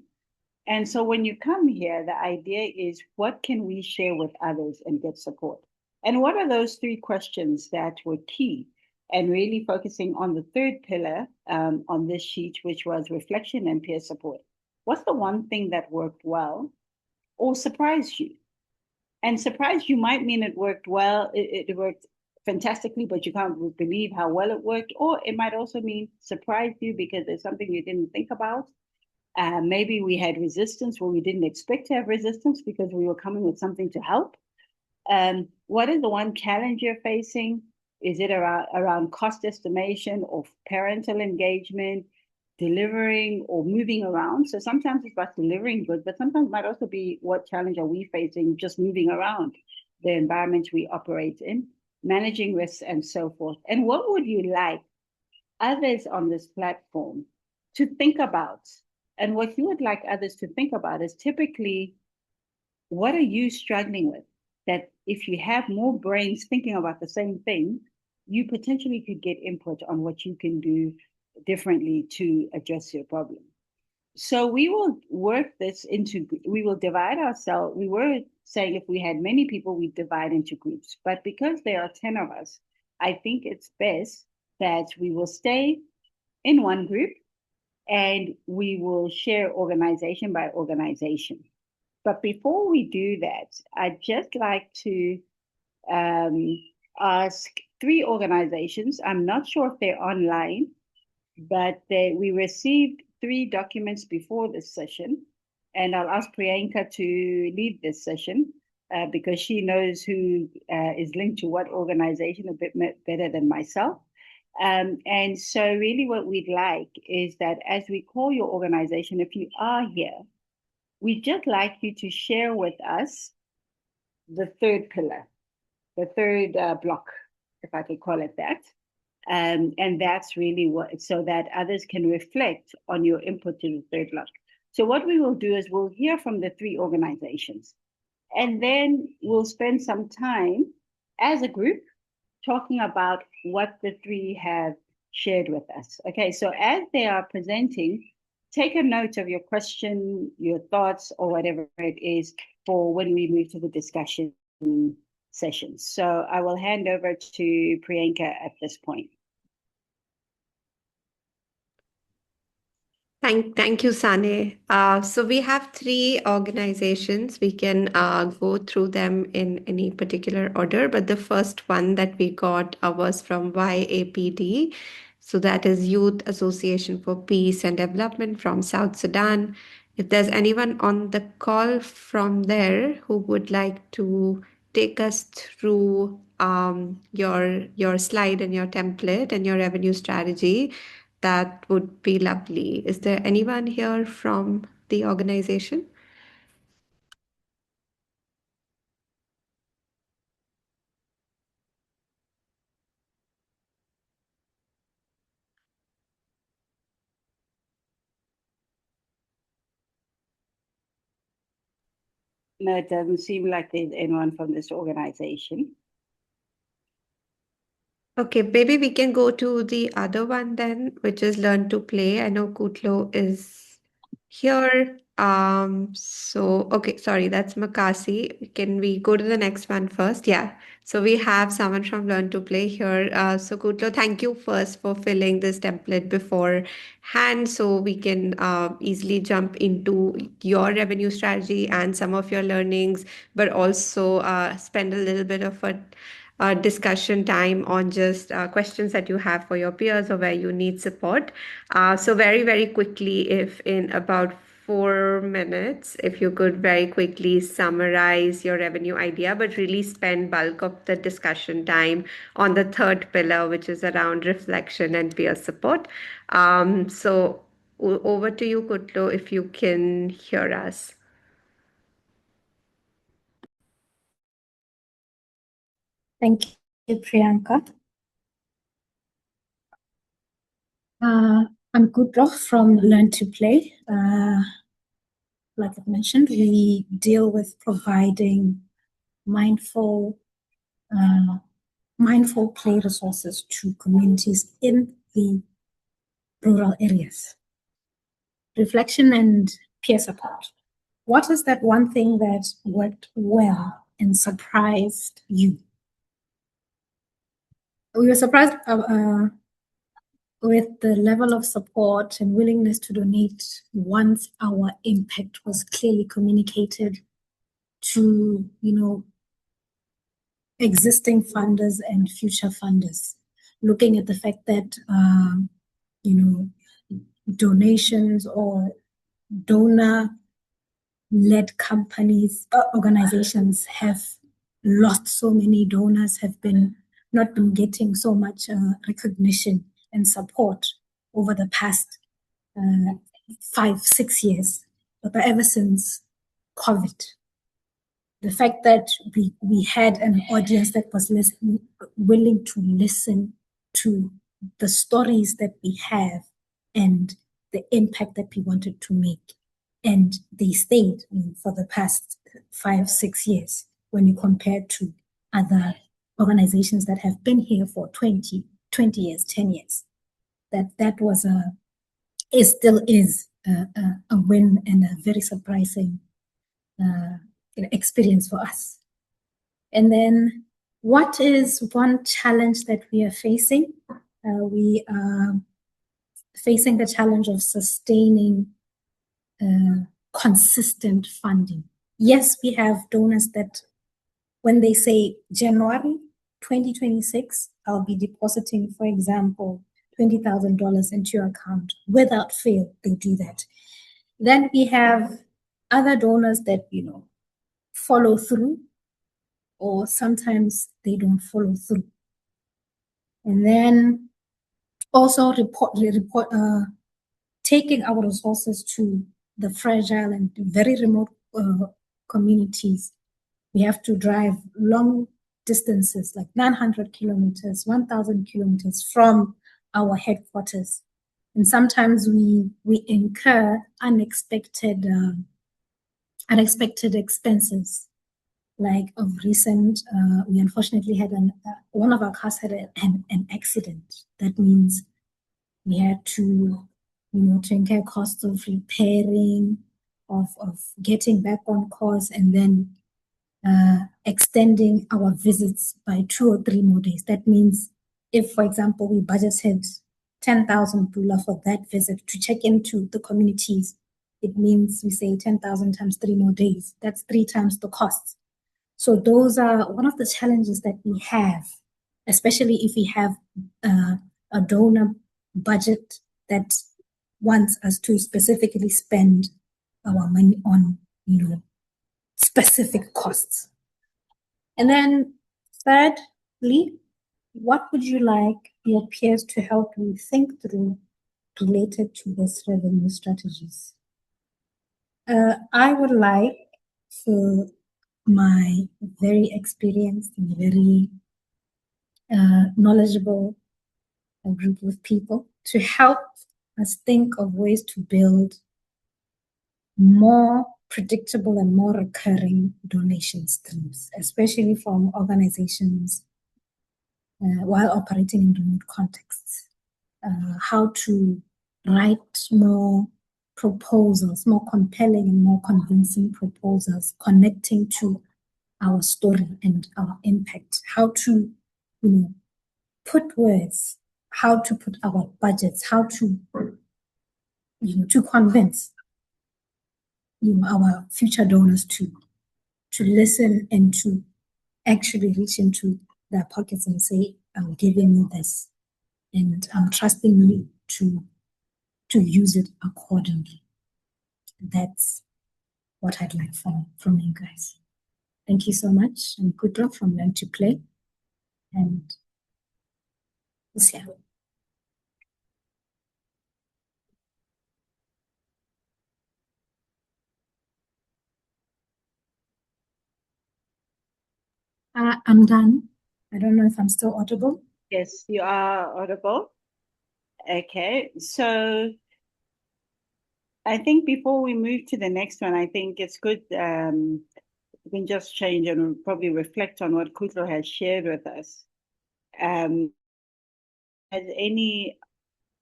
Speaker 1: And so when you come here, the idea is, what can we share with others and get support? And what are those three questions that were key? And really focusing on the third pillar on this sheet, which was reflection and peer support. What's the one thing that worked well or surprised you? And surprised you might mean it worked well, it worked fantastically, but you can't believe how well it worked. Or it might also mean surprised you because there's something you didn't think about. Maybe we had resistance where we didn't expect to have resistance because we were coming with something to help. What is the one challenge you're facing? Is it around cost estimation or parental engagement, delivering or moving around? So sometimes it's about delivering goods, but sometimes it might also be, what challenge are we facing just moving around the environment we operate in, managing risks and so forth. And what would you like others on this platform to think about? And what you would like others to think about is typically, what are you struggling with? That if you have more brains thinking about the same thing, you potentially could get input on what you can do differently to address your problem. So we will work this we will divide ourselves. We were saying if we had many people, we'd divide into groups. But because there are 10 of us, I think it's best that we will stay in one group and we will share organization by organization. But before we do that, I'd just like to ask 3 organizations. I'm not sure if they're online, but we received 3 documents before this session, and I'll ask Priyanka to lead this session because she knows who is linked to what organization a bit better than myself. And so really what we'd like is that as we call your organization, if you are here, we'd just like you to share with us the 3rd pillar, the 3rd block, if I could call it that. And that's really what, so that others can reflect on your input to the 3rd block. So what we will do is we'll hear from the 3 organizations, and then we'll spend some time as a group talking about what the 3 have shared with us. Okay, so as they are presenting, take a note of your question, your thoughts, or whatever it is for when we move to the discussion sessions. So I will hand over to Priyanka at this point.
Speaker 9: Thank you, Sane. So we have 3 organizations. We can go through them in any particular order, but the first one that we got was from YAPD. So that is Youth Association for Peace and Development from South Sudan. If there's anyone on the call from there who would like to take us through your slide and your template and your revenue strategy, that would be lovely. Is there anyone here from the organization?
Speaker 1: No, it doesn't seem like there's anyone from this organization.
Speaker 9: Okay, maybe we can go to the other one then, which is Learn to Play. I know Kutlo is here. Okay, sorry, that's Makasi. Can we go to the next one first? Yeah. So we have someone from Learn to Play here. So Kutlo, thank you first for filling this template beforehand, so we can easily jump into your revenue strategy and some of your learnings, but also spend a little bit of a discussion time on just questions that you have for your peers or where you need support. So very, very quickly, if in about 4 minutes, if you could very quickly summarize your revenue idea, but really spend bulk of the discussion time on the 3rd pillar, which is around reflection and peer support. So over to you, Kutlo, if you can hear us.
Speaker 7: Thank you, Priyanka. I'm Kutlo from Learn to Play. Like I mentioned, we deal with providing mindful play resources to communities in the rural areas. Reflection and peer support. What is that one thing that worked well and surprised you? We were surprised with the level of support and willingness to donate once our impact was clearly communicated to, existing funders and future funders. Looking at the fact that, donations or donor-led companies, organizations have lost so many donors, have not been getting so much recognition and support over the past 5-6 years, but ever since COVID. The fact that we had an audience that was willing to listen to the stories that we have and the impact that we wanted to make. And they stayed for the past 5-6 years when you compare to other organizations that have been here for 20 years, 10 years. That was it still is a win and a very surprising experience for us. And then what is one challenge that we are facing? We are facing the challenge of sustaining consistent funding. Yes, we have donors that when they say January 2026, I'll be depositing, for example, $20,000 into your account. Without fail, they do that. Then we have other donors that, follow through, or sometimes they don't follow through. And then also taking our resources to the fragile and very remote communities. We have to drive long distances, like 900 kilometers, 1,000 kilometers from our headquarters. And sometimes we incur unexpected expenses. Like of recent, we unfortunately had one of our cars had an accident. That means we had to, to incur costs of repairing, of getting back on course, and then extending our visits by 2 or 3 more days. That means if, for example, we budgeted 10,000 Pula for that visit to check into the communities, it means we say 10,000 times 3 more days. That's 3 times the cost. So those are one of the challenges that we have, especially if we have a donor budget that wants us to specifically spend our money on, specific costs. And then thirdly, what would you like your peers to help you think through related to this revenue strategies? I would like for my very experienced and very knowledgeable group of people to help us think of ways to build more predictable and more recurring donation streams, especially from organizations while operating in remote contexts. How to write more proposals, more compelling and more convincing proposals connecting to our story and our impact. How to, put words, how to put our budgets, how to, to convince, our future donors to listen and to actually reach into their pockets and say, I'm giving you this and I'm trusting you to use it accordingly. That's what I'd like from you guys. Thank you so much. I'm Kudra from Learn to Play. And this year. I'm done. I don't know if I'm still audible.
Speaker 1: Yes, you are audible. Okay, so I think before we move to the next one, I think it's good we can just change and probably reflect on what Kudlo has shared with us. Has any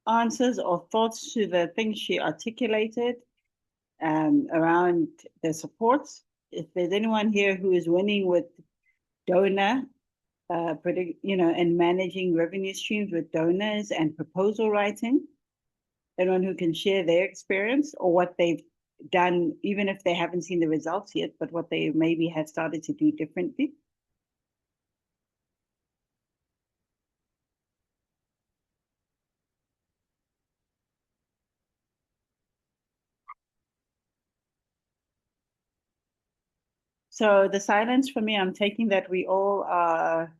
Speaker 1: answers or thoughts to the things she articulated around the supports? If there's anyone here who is winning with donor, and managing revenue streams with donors and proposal writing, anyone who can share their experience or what they've done, even if they haven't seen the results yet, but what they maybe have started to do differently. So the silence for me, I'm taking that we all are,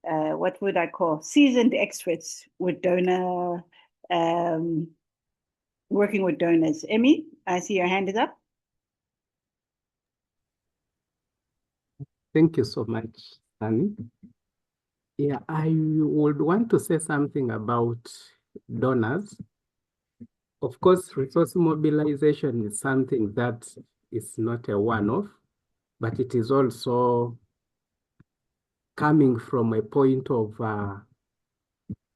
Speaker 1: what would I call, seasoned experts with donor, working with donors. Emmy, I see your hand is up.
Speaker 3: Thank you so much, Annie. Yeah, I would want to say something about donors. Of course, resource mobilization is something that is not a one-off, but it is also coming from a point of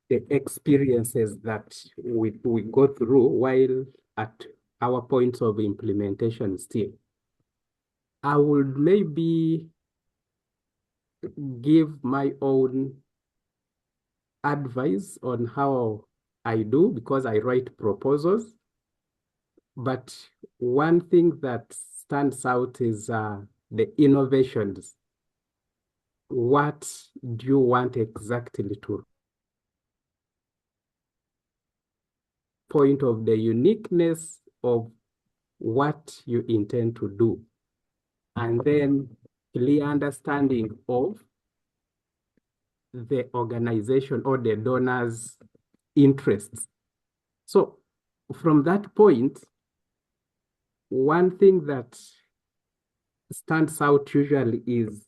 Speaker 3: the experiences that we go through while at our points of implementation still. I would maybe give my own advice on how I do, because I write proposals. But one thing that stands out is the innovations what do you want exactly to point of the uniqueness of what you intend to do, and then clear understanding of the organization or the donor's interests. So from that point, one thing that stands out usually is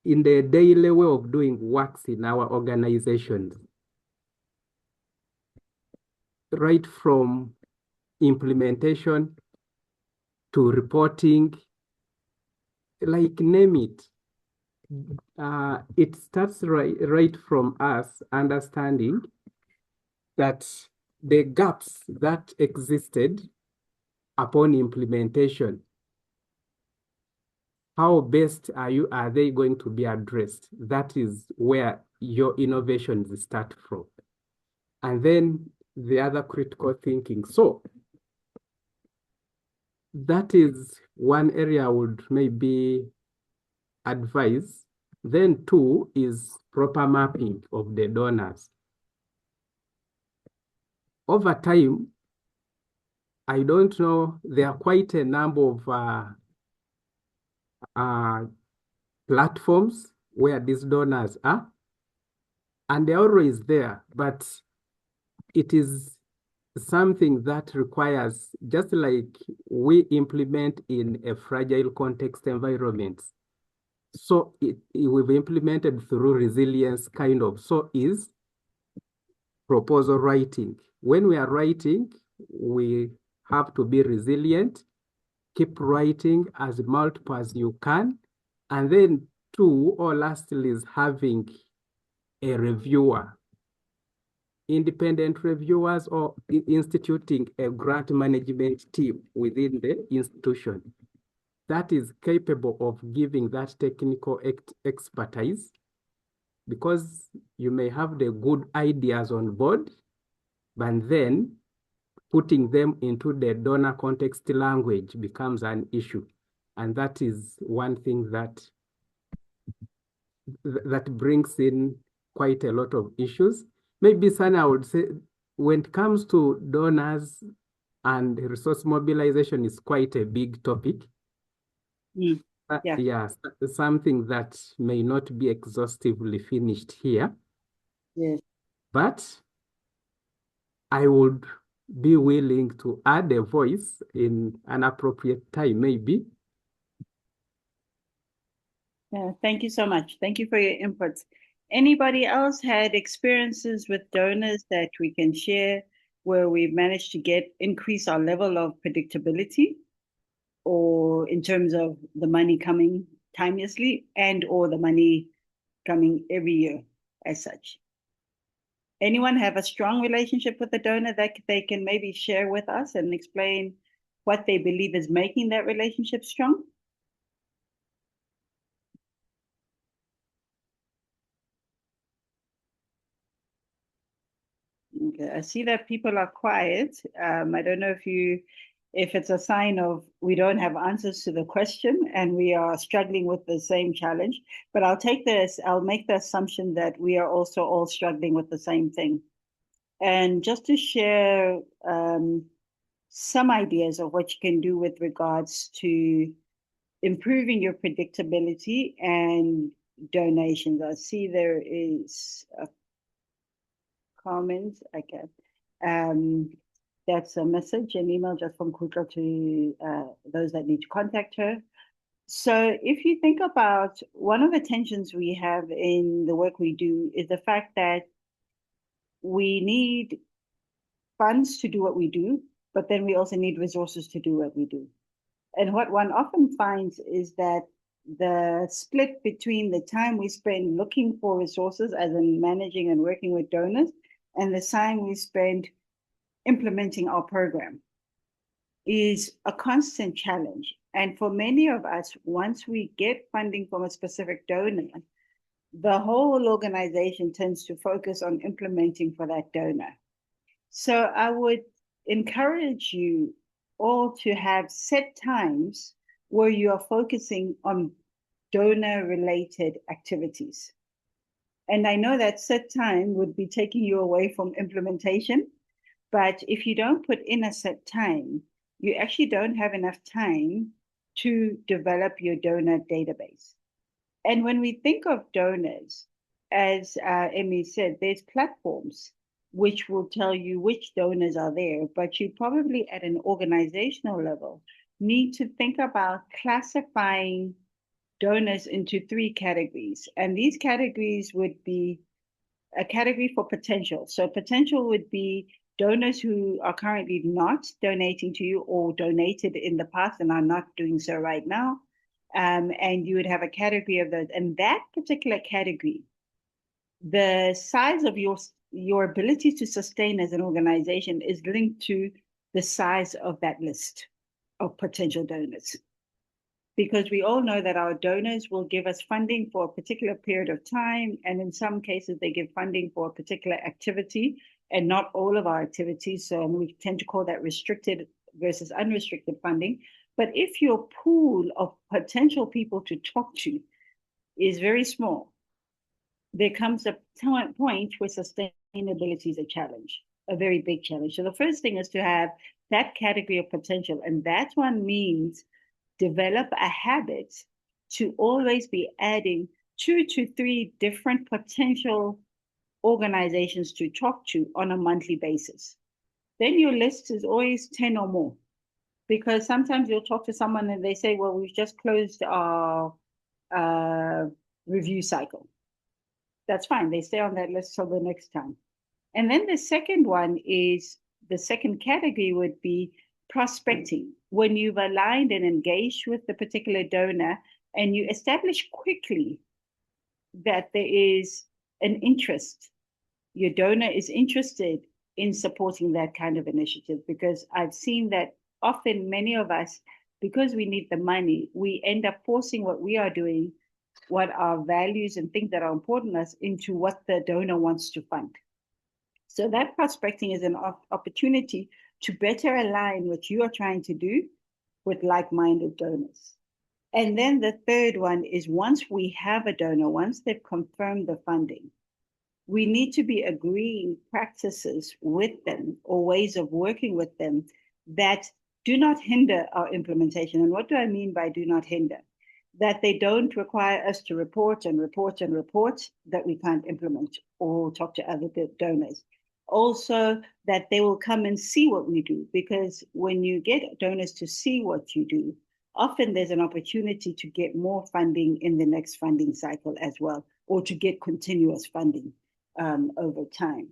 Speaker 3: in the daily way of doing works in our organizations, right from implementation to reporting, like name it. It starts right from us understanding that the gaps that existed upon implementation, how best are they going to be addressed? That is where your innovations start from. And then the other critical thinking. So that is one area I would maybe advise. Then two is proper mapping of the donors. Over time, I don't know, there are quite a number of platforms where these donors are, and they're always there, but it is something that requires, just like we implement in a fragile context environment. So we've implemented through resilience kind of, so is proposal writing. When we are writing, we have to be resilient, keep writing as multiple as you can. And then two, or lastly, is having a reviewer, independent reviewers, or instituting a grant management team within the institution that is capable of giving that technical expertise, because you may have the good ideas on board, but then putting them into the donor context language becomes an issue. And that is one thing that brings in quite a lot of issues. Maybe, Sana, I would say when it comes to donors and resource mobilization is quite a big topic. Yeah, something that may not be exhaustively finished here.
Speaker 1: Yes.
Speaker 3: But I would be willing to add a voice in an appropriate time, maybe.
Speaker 1: Yeah, thank you so much. Thank you for your inputs. Anybody else had experiences with donors that we can share where we've managed to increase our level of predictability, or in terms of the money coming timelessly and or the money coming every year as such? Anyone have a strong relationship with the donor that they can maybe share with us and explain what they believe is making that relationship strong? Okay, I see that people are quiet. I don't know if it's a sign of we don't have answers to the question and we are struggling with the same challenge, but I'll make the assumption that we are also all struggling with the same thing. And just to share some ideas of what you can do with regards to improving your predictability and donations. I see there is a comment. Okay. That's a message, an email just from Kutla to those that need to contact her. So if you think about one of the tensions we have in the work we do is the fact that we need funds to do what we do, but then we also need resources to do what we do. And what one often finds is that the split between the time we spend looking for resources, as in managing and working with donors, and the time we spend implementing our program is a constant challenge. And for many of us, once we get funding from a specific donor, the whole organization tends to focus on implementing for that donor. So I would encourage you all to have set times where you are focusing on donor-related activities. And I know that set time would be taking you away from implementation, but if you don't put in a set time, you actually don't have enough time to develop your donor database. And when we think of donors, as Emmy said, there's platforms which will tell you which donors are there, but you probably at an organizational level need to think about classifying donors into 3 categories. And these categories would be a category for potential. So potential would be donors who are currently not donating to you or donated in the past and are not doing so right now. And you would have a category of those. And that particular category, the size of your ability to sustain as an organization is linked to the size of that list of potential donors. Because we all know that our donors will give us funding for a particular period of time. And in some cases, they give funding for a particular activity and not all of our activities. So we tend to call that restricted versus unrestricted funding. But if your pool of potential people to talk to is very small, there comes a point where sustainability is a challenge, a very big challenge. So the first thing is to have that category of potential. And that one means develop a habit to always be adding 2 to 3 different potential organizations to talk to on a monthly basis. Then your list is always 10 or more, because sometimes you'll talk to someone and they say, well, we've just closed our review cycle. That's fine. They stay on that list till the next time. And then the second one is, the second category would be prospecting. When you've aligned and engaged with the particular donor and you establish quickly that there is an interest, your donor is interested in supporting that kind of initiative, because I've seen that often many of us, because we need the money, we end up forcing what we are doing, what our values and things that are important to us, into what the donor wants to fund. So that prospecting is an opportunity to better align what you are trying to do with like-minded donors. And then the third one is, once we have a donor, once they've confirmed the funding, we need to be agreeing practices with them or ways of working with them that do not hinder our implementation. And what do I mean by do not hinder? That they don't require us to report and report and report that we can't implement or talk to other donors. Also, that they will come and see what we do, because when you get donors to see what you do, often there's an opportunity to get more funding in the next funding cycle as well, or to get continuous funding over time.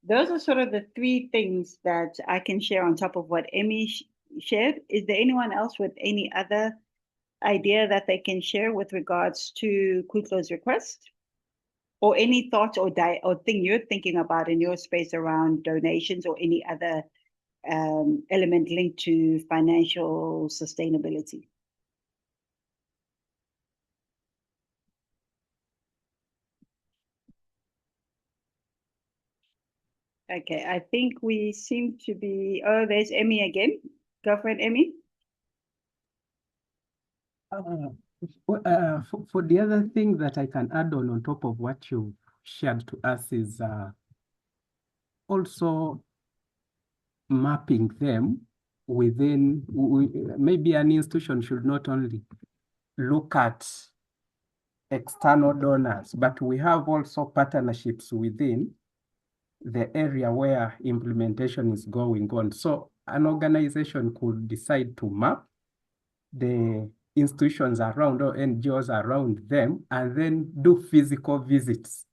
Speaker 1: Those are sort of the 3 things that I can share on top of what Emmy shared. Is there anyone else with any other idea that they can share with regards to Kutlo's request? Or any thoughts or thing you're thinking about in your space around donations or any other element linked to financial sustainability? Okay, I think we seem to be, oh, there's Emmy again. Go for it, Emmy.
Speaker 3: For the other thing that I can add on top of what you shared to us is also mapping them within, maybe an institution should not only look at external donors, but we have also partnerships within the area where implementation is going on. So an organization could decide to map the institutions around or NGOs around them, and then do physical visits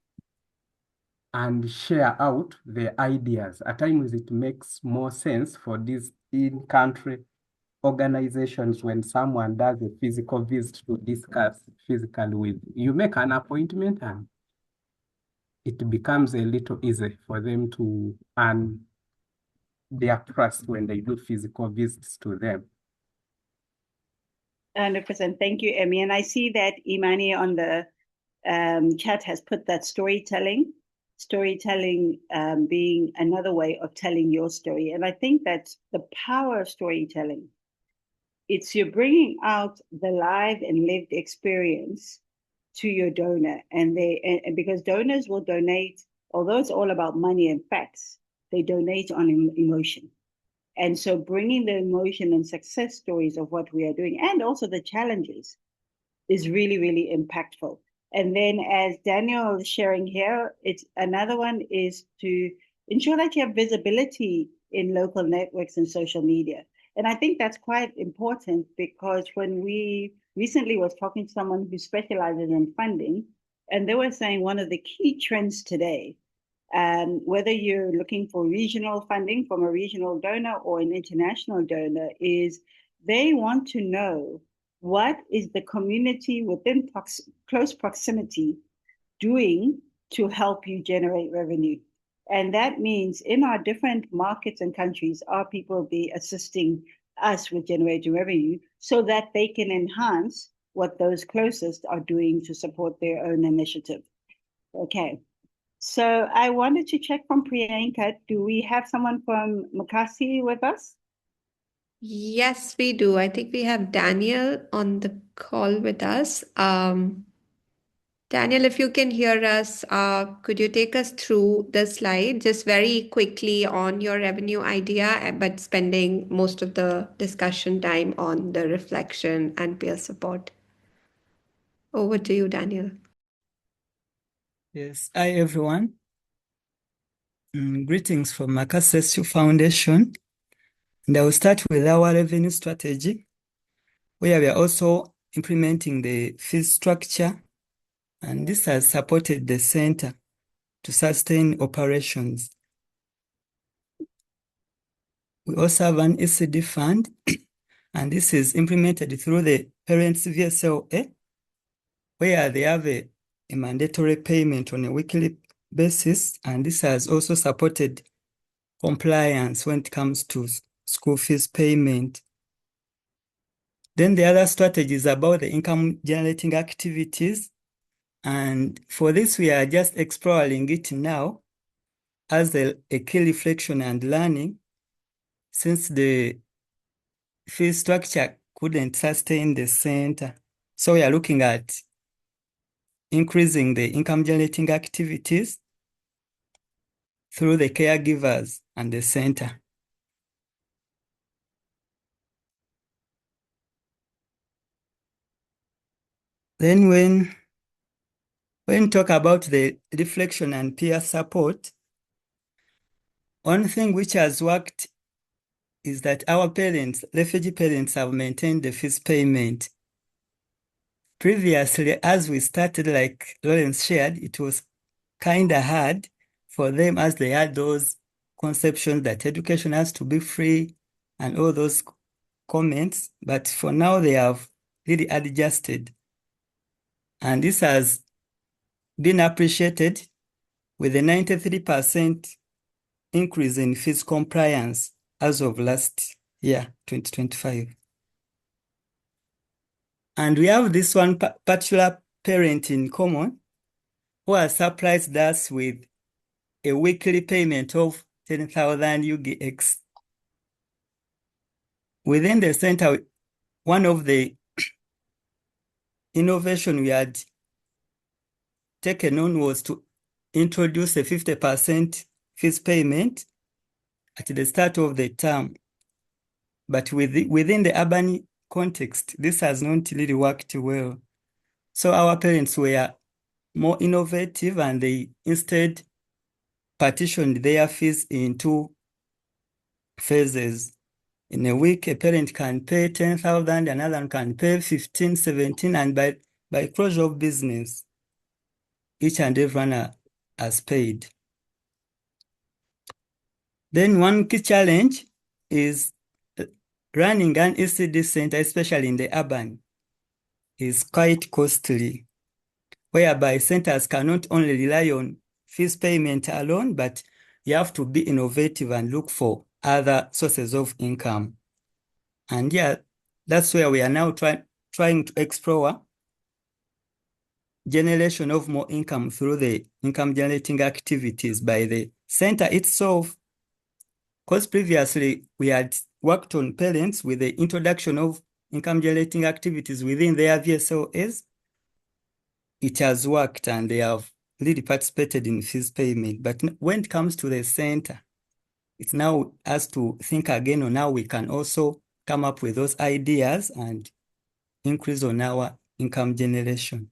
Speaker 3: and share out the ideas. At times it makes more sense for these in-country organizations when someone does a physical visit to discuss physically with. You make an appointment and it becomes a little easy for them to earn their trust when they do physical visits to them.
Speaker 1: 100%. Thank you, Emmy. And I see that Imani on the chat has put that storytelling being another way of telling your story. And I think that the power of storytelling it's you're bringing out the live and lived experience to your donor, and because donors will donate, although it's all about money and facts, they donate on emotion. And so bringing the emotion and success stories of what we are doing, and also the challenges, is really, really impactful. And then, as Daniel is sharing here, it's another one is to ensure that you have visibility in local networks and social media. And I think that's quite important, because when we recently was talking to someone who specializes in funding, and they were saying one of the key trends today, whether you're looking for regional funding from a regional donor or an international donor, is they want to know what is the community within close proximity doing to help you generate revenue. And that means in our different markets and countries, are people be assisting us with generating revenue so that they can enhance what those closest are doing to support their own initiative. Okay. So I wanted to check from Priyanka, do we have someone from Makasi with us?
Speaker 9: Yes, we do. I think we have Daniel on the call with us. Daniel, if you can hear us, could you take us through the slide just very quickly on your revenue idea, but spending most of the discussion time on the reflection and peer support? Over to you, Daniel.
Speaker 10: Yes, hi everyone. Greetings from Makasi Foundation. And I will start with our revenue strategy, where we are also implementing the fee structure, and this has supported the center to sustain operations. We also have an ECD fund, and this is implemented through the parents' VSLA, where they have a mandatory payment on a weekly basis, and this has also supported compliance when it comes to school fees payment. Then the other strategy is about the income generating activities. And for this, we are just exploring it now as a key reflection and learning, since the fee structure couldn't sustain the center. So we are looking at increasing the income generating activities through the caregivers and the center. Then when talk about the reflection and peer support, one thing which has worked is that our parents, refugee parents, have maintained the fees payment. Previously, as we started, like Lawrence shared, it was kind of hard for them, as they had those conceptions that education has to be free and all those comments. But for now, they have really adjusted. And this has been appreciated with a 93% increase in fees compliance as of last year, 2025. And we have this one particular parent in common who has surprised us with a weekly payment of 10,000 UGX. Within the center, one of the innovation we had taken on was to introduce a 50% fees payment at the start of the term. But within the urban context, this has not really worked well. So our parents were more innovative, and they instead partitioned their fees into phases. In a week, a parent can pay 10,000, another can pay 15, 17, and by closure of business, each and everyone has paid. Then one key challenge is running an ECD center, especially in the urban, is quite costly, whereby centers cannot only rely on fees payment alone, but you have to be innovative and look for other sources of income. And yeah, that's where we are now trying to explore generation of more income through the income generating activities by the center itself. Because previously we had worked on parents with the introduction of income generating activities within their VSOAs, it has worked and they have really participated in fees payment. But when it comes to the center, it's now us to think again on how we can also come up with those ideas and increase on our income generation.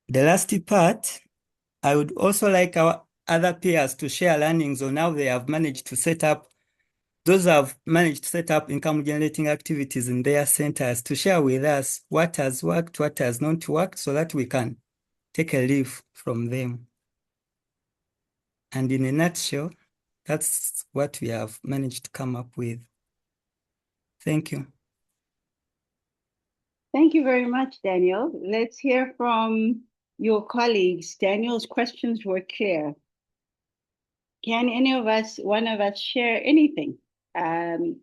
Speaker 10: The last part, I would also like our other peers to share learnings on how they have managed to set up, those who have managed to set up income generating activities in their centers, to share with us what has worked, what has not worked, so that we can take a leaf from them. And in a nutshell, that's what we have managed to come up with. Thank you.
Speaker 1: Thank you very much, Daniel. Let's hear from your colleagues. Daniel's questions were clear. Can any of us, one of us, share anything that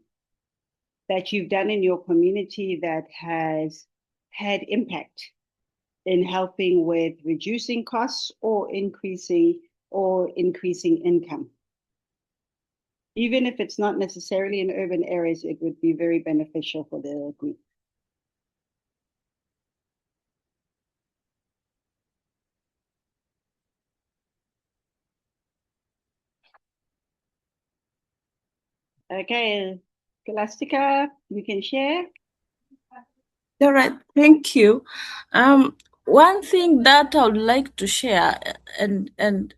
Speaker 1: you've done in your community that has had impact in helping with reducing costs or increasing income? Even if it's not necessarily in urban areas, it would be very beneficial for the group. Okay, Scholastica, you can share.
Speaker 8: All right, thank you. One thing that I would like to share, and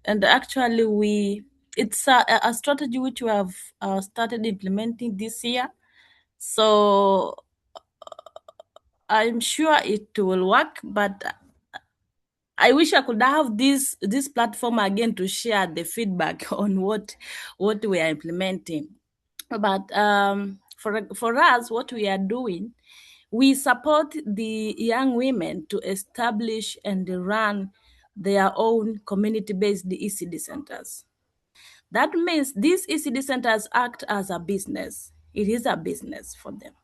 Speaker 8: actually it's a strategy which we have started implementing this year. So I'm sure it will work, but I wish I could have this platform again to share the feedback on what we are implementing. But for us, what we are doing, we support the young women to establish and run their own community-based ECD centers. That means these ECD centers act as a business. It is a business for them.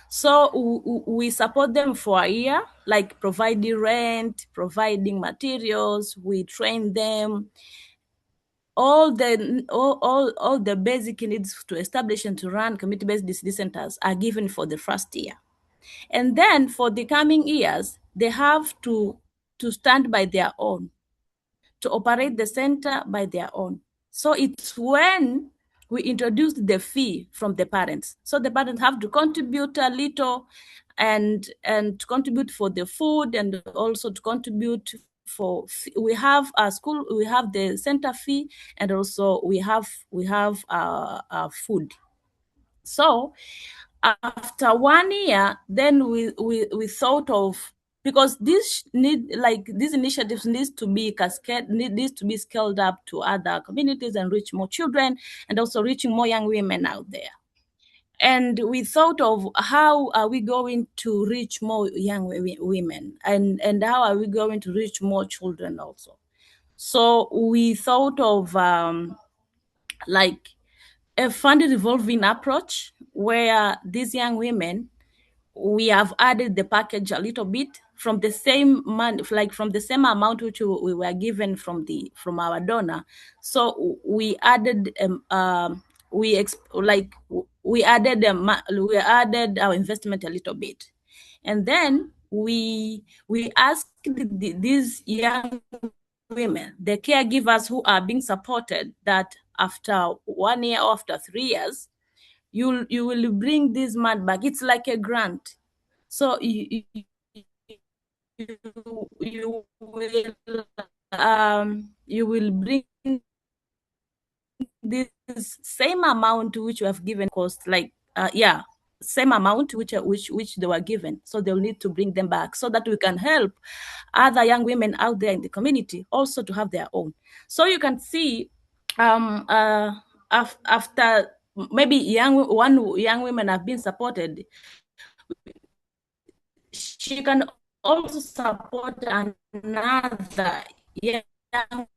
Speaker 8: So we support them for a year, like providing rent, providing materials, we train them. All the basic needs to establish and to run community-based ECD centers are given for the first year. And then for the coming years, they have to stand by their own, to operate the center by their own. So it's when we introduced the fee from the parents. So the parents have to contribute a little and to contribute for the food, and also to contribute for, we have a school, we have the center fee, and also we have food. So after 1 year, then we thought of, because these initiatives needs to be needs to be scaled up to other communities and reach more children, and also reaching more young women out there. And we thought of how are we going to reach more young women, and how are we going to reach more children also. So we thought of like a fund revolving approach, where these young women, we have added the package a little bit from the same money, like from the same amount which we were given from our donor. So we added we added our investment a little bit, and then we asked these young women, the caregivers who are being supported, that after 1 year or after 3 years, you will bring this man back. It's like a grant. So you will bring this same amount which you have given, cost, like same amount which they were given. So they'll need to bring them back, so that we can help other young women out there in the community also to have their own. So you can see after maybe young women have been supported, she can also support another young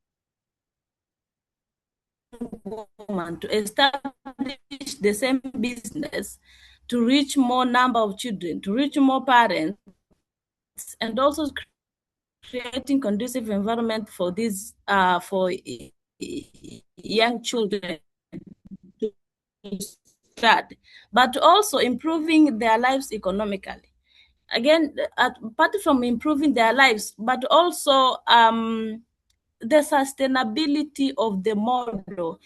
Speaker 8: woman to establish the same business, to reach more number of children, to reach more parents, and also creating conducive environment for these for young children to third, but also improving their lives economically. Again, apart from improving their lives, but also the sustainability of the model.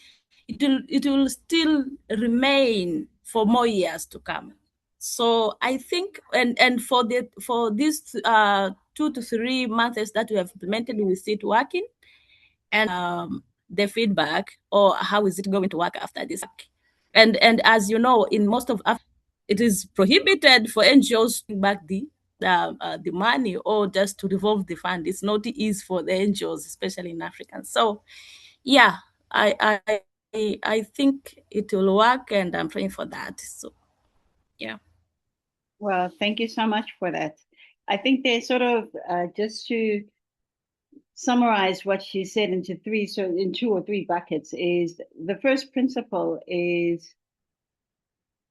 Speaker 8: It will still remain for more years to come. So I think, and for these 2 to 3 months that we have implemented, we see it working, and the feedback, or how is it going to work after this? And as you know, in most of Africa, it is prohibited for NGOs to back the money or just to revolve the fund. It's not easy for the NGOs, especially in Africa. So, yeah, I think it will work, and I'm praying for that. So, yeah.
Speaker 1: Well, thank you so much for that. I think there's sort of, just to summarize what she said into in 2 or 3 buckets, is the first principle is,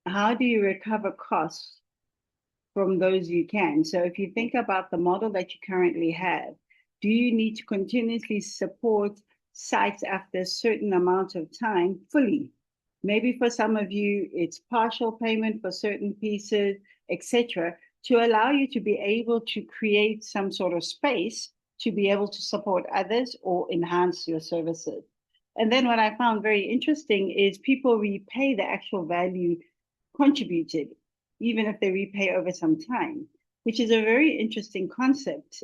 Speaker 1: how do you recover costs from those you can? So if you think about the model that you currently have, do you need to continuously support sites after a certain amount of time fully? Maybe for some of you, it's partial payment for certain pieces, etc., to allow you to be able to create some sort of space to be able to support others or enhance your services. And then what I found very interesting is people repay the actual value contributed, even if they repay over some time, which is a very interesting concept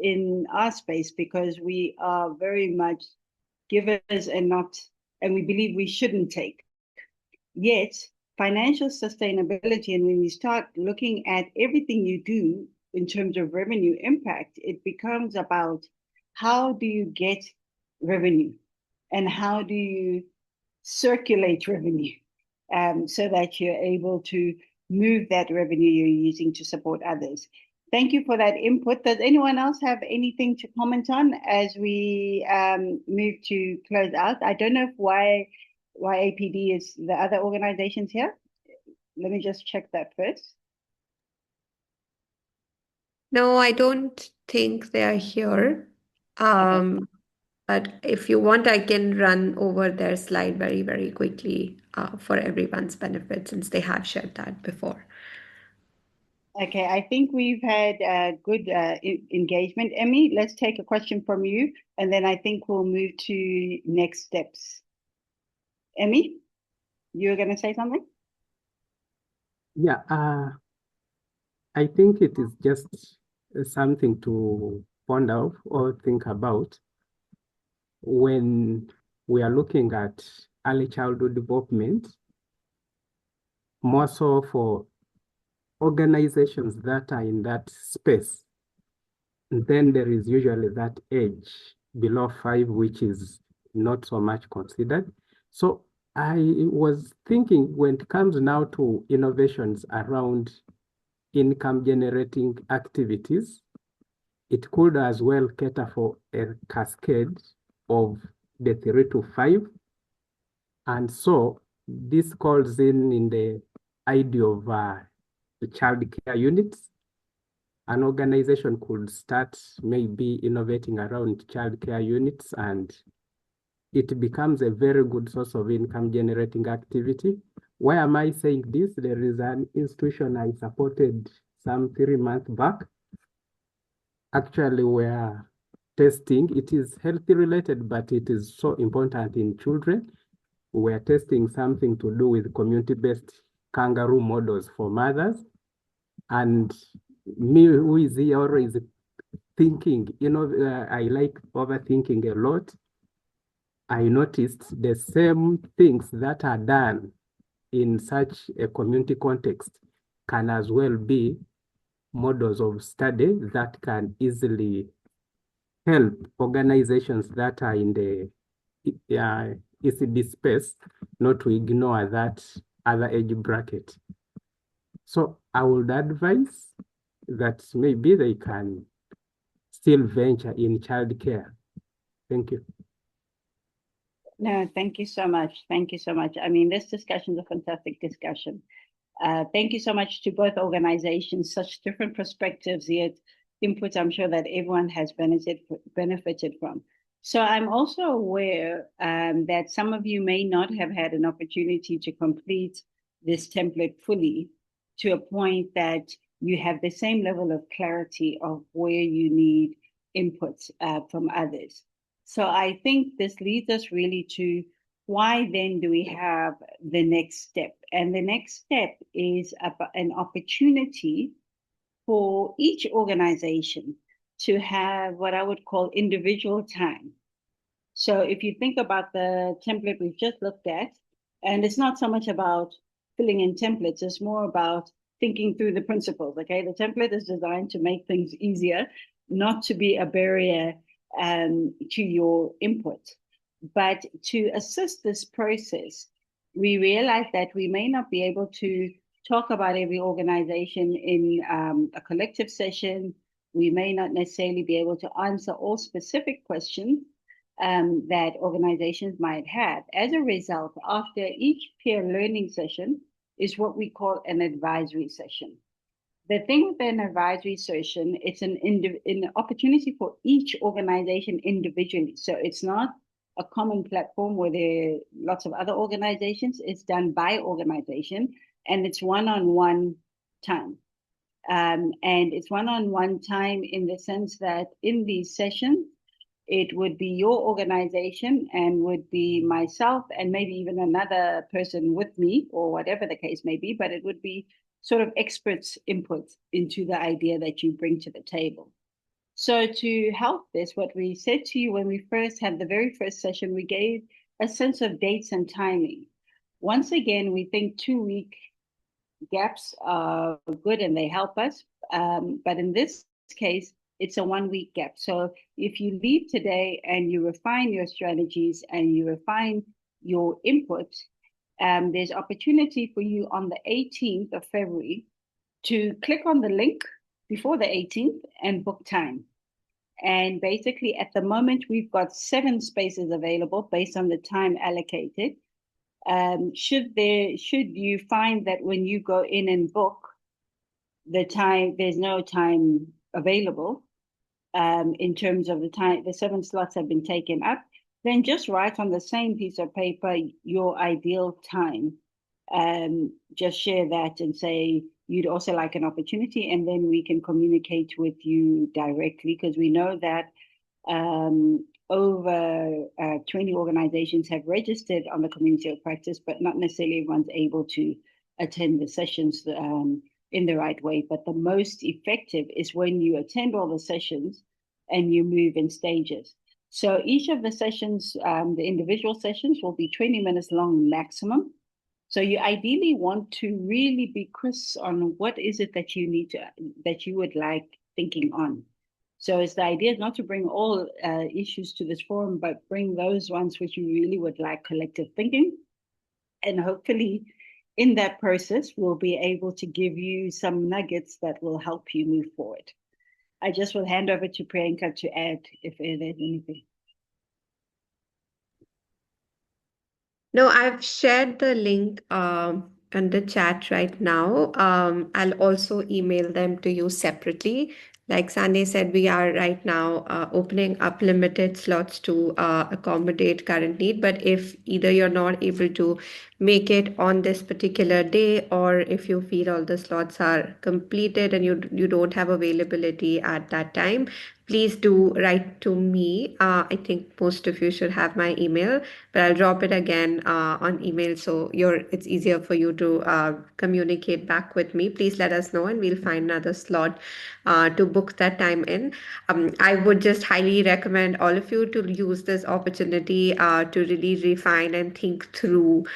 Speaker 1: in our space, because we are very much givers and we believe we shouldn't take. Yet, financial sustainability, and when you start looking at everything you do in terms of revenue impact, it becomes about how do you get revenue and how do you circulate revenue so that you're able to move that revenue you're using to support others. Thank you for that input. Does anyone else have anything to comment on as we move to close out? I don't know if YAPD is the other organizations here. Let me just check that first.
Speaker 9: No, I don't think they are here. But if you want, I can run over their slide very, very quickly for everyone's benefit, since they have shared that before.
Speaker 1: Okay, I think we've had good engagement. Emmy, let's take a question from you, and then I think we'll move to next steps. Emmy, you were going to say something?
Speaker 3: Yeah, I think it is just something to ponder or think about when we are looking at early childhood development, more so for organizations that are in that space. And then there is usually that age below 5, which is not so much considered. So I was thinking, when it comes now to innovations around income generating activities, it could as well cater for a cascade of the 3 to 5. And so this calls in the idea of the child care units. An organization could start maybe innovating around child care units, and it becomes a very good source of income generating activity. Why am I saying this? There is an institution I supported some 3 months back. Actually, we are testing, it is healthy related, but it is so important in children. We are testing something to do with community-based kangaroo models for mothers. And me, who is here always thinking, I like overthinking a lot. I noticed the same things that are done in such a community context can as well be models of study that can easily help organizations that are in the ECD space not to ignore that other age bracket. So I would advise that maybe they can still venture in childcare. Thank you.
Speaker 1: No, thank you so much. Thank you so much. I mean, this discussion is a fantastic discussion. Thank you so much to both organizations, such different perspectives, yet inputs I'm sure that everyone has benefited from. So I'm also aware that some of you may not have had an opportunity to complete this template fully to a point that you have the same level of clarity of where you need input from others. So I think this leads us really to why then do we have the next step? And the next step is an opportunity for each organization to have what I would call individual time. So if you think about the template we've just looked at, and it's not so much about filling in templates, it's more about thinking through the principles, okay? The template is designed to make things easier, not to be a barrier to your input. But to assist this process, we realize that we may not be able to talk about every organization in a collective session. We may not necessarily be able to answer all specific questions that organizations might have. As a result, after each peer learning session is what we call an advisory session. The thing with an advisory session, it's an opportunity for each organization individually. So it's not a common platform where there are lots of other organizations. It's done by organization, and it's one-on-one time. And it's one-on-one time in the sense that in these sessions, it would be your organization and would be myself and maybe even another person with me or whatever the case may be, but it would be sort of experts' input into the idea that you bring to the table. So to help this, what we said to you when we first had the very first session, we gave a sense of dates and timing. Once again, we think 2-week gaps are good and they help us. But in this case, it's a 1-week gap. So if you leave today and you refine your strategies and you refine your input, there's opportunity for you on the 18th of February to click on the link before the 18th and book time. And basically at the moment, we've got 7 spaces available based on the time allocated. Should you find that when you go in and book the time, there's no time available in terms of the time, the 7 slots have been taken up, then just write on the same piece of paper your ideal time. Just share that and say you'd also like an opportunity, and then we can communicate with you directly, because we know that over 20 organizations have registered on the community of practice, but not necessarily everyone's able to attend the sessions in the right way. But the most effective is when you attend all the sessions and you move in stages. So each of the sessions, the individual sessions, will be 20 minutes long maximum. So you ideally want to really be crisp on what is it that you need to, that you would like thinking on. So it's the idea not to bring all issues to this forum, but bring those ones which you really would like collective thinking. And hopefully in that process, we'll be able to give you some nuggets that will help you move forward. I just will hand over to Priyanka to add if there's anything.
Speaker 9: No, I've shared the link in the chat right now. I'll also email them to you separately. Like Sandy said, we are right now opening up limited slots to accommodate current need. But if either you're not able to make it on this particular day, or if you feel all the slots are completed and you don't have availability at that time, please do write to me. I think most of you should have my email, but I'll drop it again on email so it's easier for you to communicate back with me. Please let us know and we'll find another slot to book that time in. I would just highly recommend all of you to use this opportunity to really refine and think through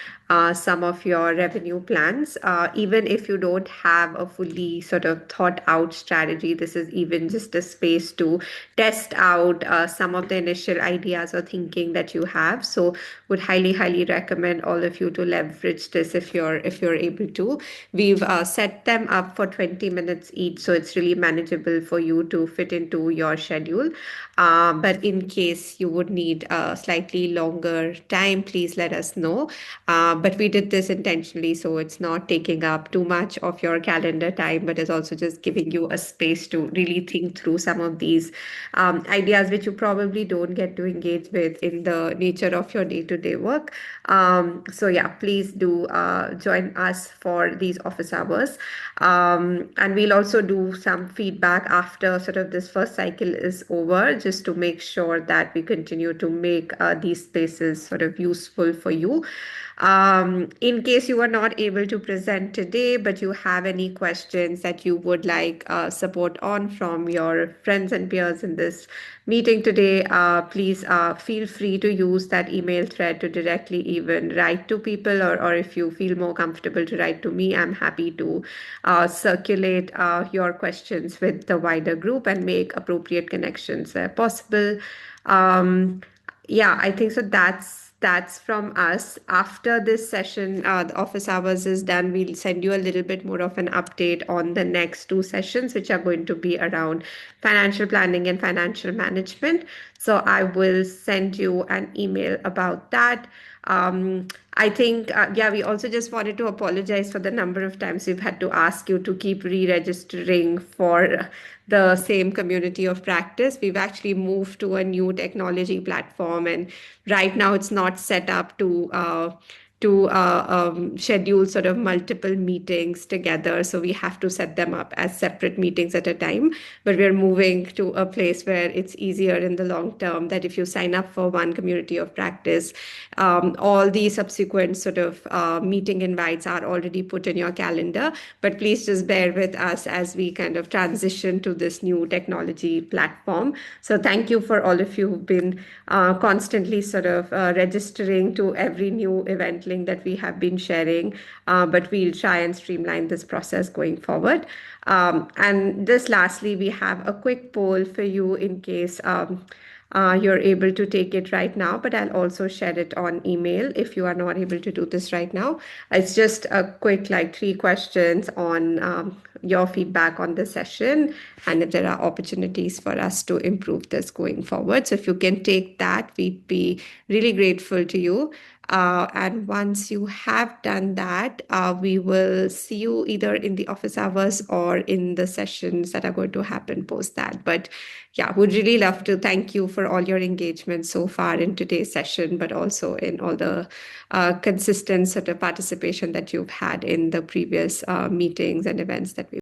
Speaker 9: some of your revenue plans. Even if you don't have a fully sort of thought out strategy, this is even just a space to test out some of the initial ideas or thinking that you have. So would highly recommend all of you to leverage this if you're able to. We've set them up for 20 minutes each, so it's really manageable for you to fit into your schedule. But in case you would need a slightly longer time, please let us know. But we did this intentionally, so it's not taking up too much of your calendar time, but it's also just giving you a space to really think through some of these ideas which you probably don't get to engage with in the nature of your day-to-day work. So yeah, please do join us for these office hours. And we'll also do some feedback after sort of this first cycle is over, just to make sure that we continue to make these spaces sort of useful for you. In case you are not able to present today, but you have any questions that you would like support on from your friends and peers in this meeting today, please feel free to use that email thread to directly even write to people, or if you feel more comfortable to write to me, I'm happy to circulate your questions with the wider group and make appropriate connections where possible. Yeah, I think so. That's from us. After this session, the office hours is done. We'll send you a little bit more of an update on the next two sessions, which are going to be around financial planning and financial management. So I will send you an email about that. I think, yeah, we also just wanted to apologize for the number of times we've had to ask you to keep re-registering for the same community of practice. We've actually moved to a new technology platform, and right now it's not set up to schedule sort of multiple meetings together. So we have to set them up as separate meetings at a time. But we're moving to a place where it's easier in the long term, that if you sign up for one community of practice, all the subsequent sort of meeting invites are already put in your calendar. But please just bear with us as we kind of transition to this new technology platform. So thank you for all of you who've been constantly sort of registering to every new event link that we have been sharing, but we'll try and streamline this process going forward. And just lastly, we have a quick poll for you in case you're able to take it right now, but I'll also share it on email if you are not able to do this right now. It's just a quick, like 3 questions on your feedback on the session, and if there are opportunities for us to improve this going forward. So if you can take that, we'd be really grateful to you. And once you have done that, we will see you either in the office hours or in the sessions that are going to happen post that. But yeah, would really love to thank you for all your engagement so far in today's session, but also in all the consistent sort of participation that you've had in the previous meetings and events that we've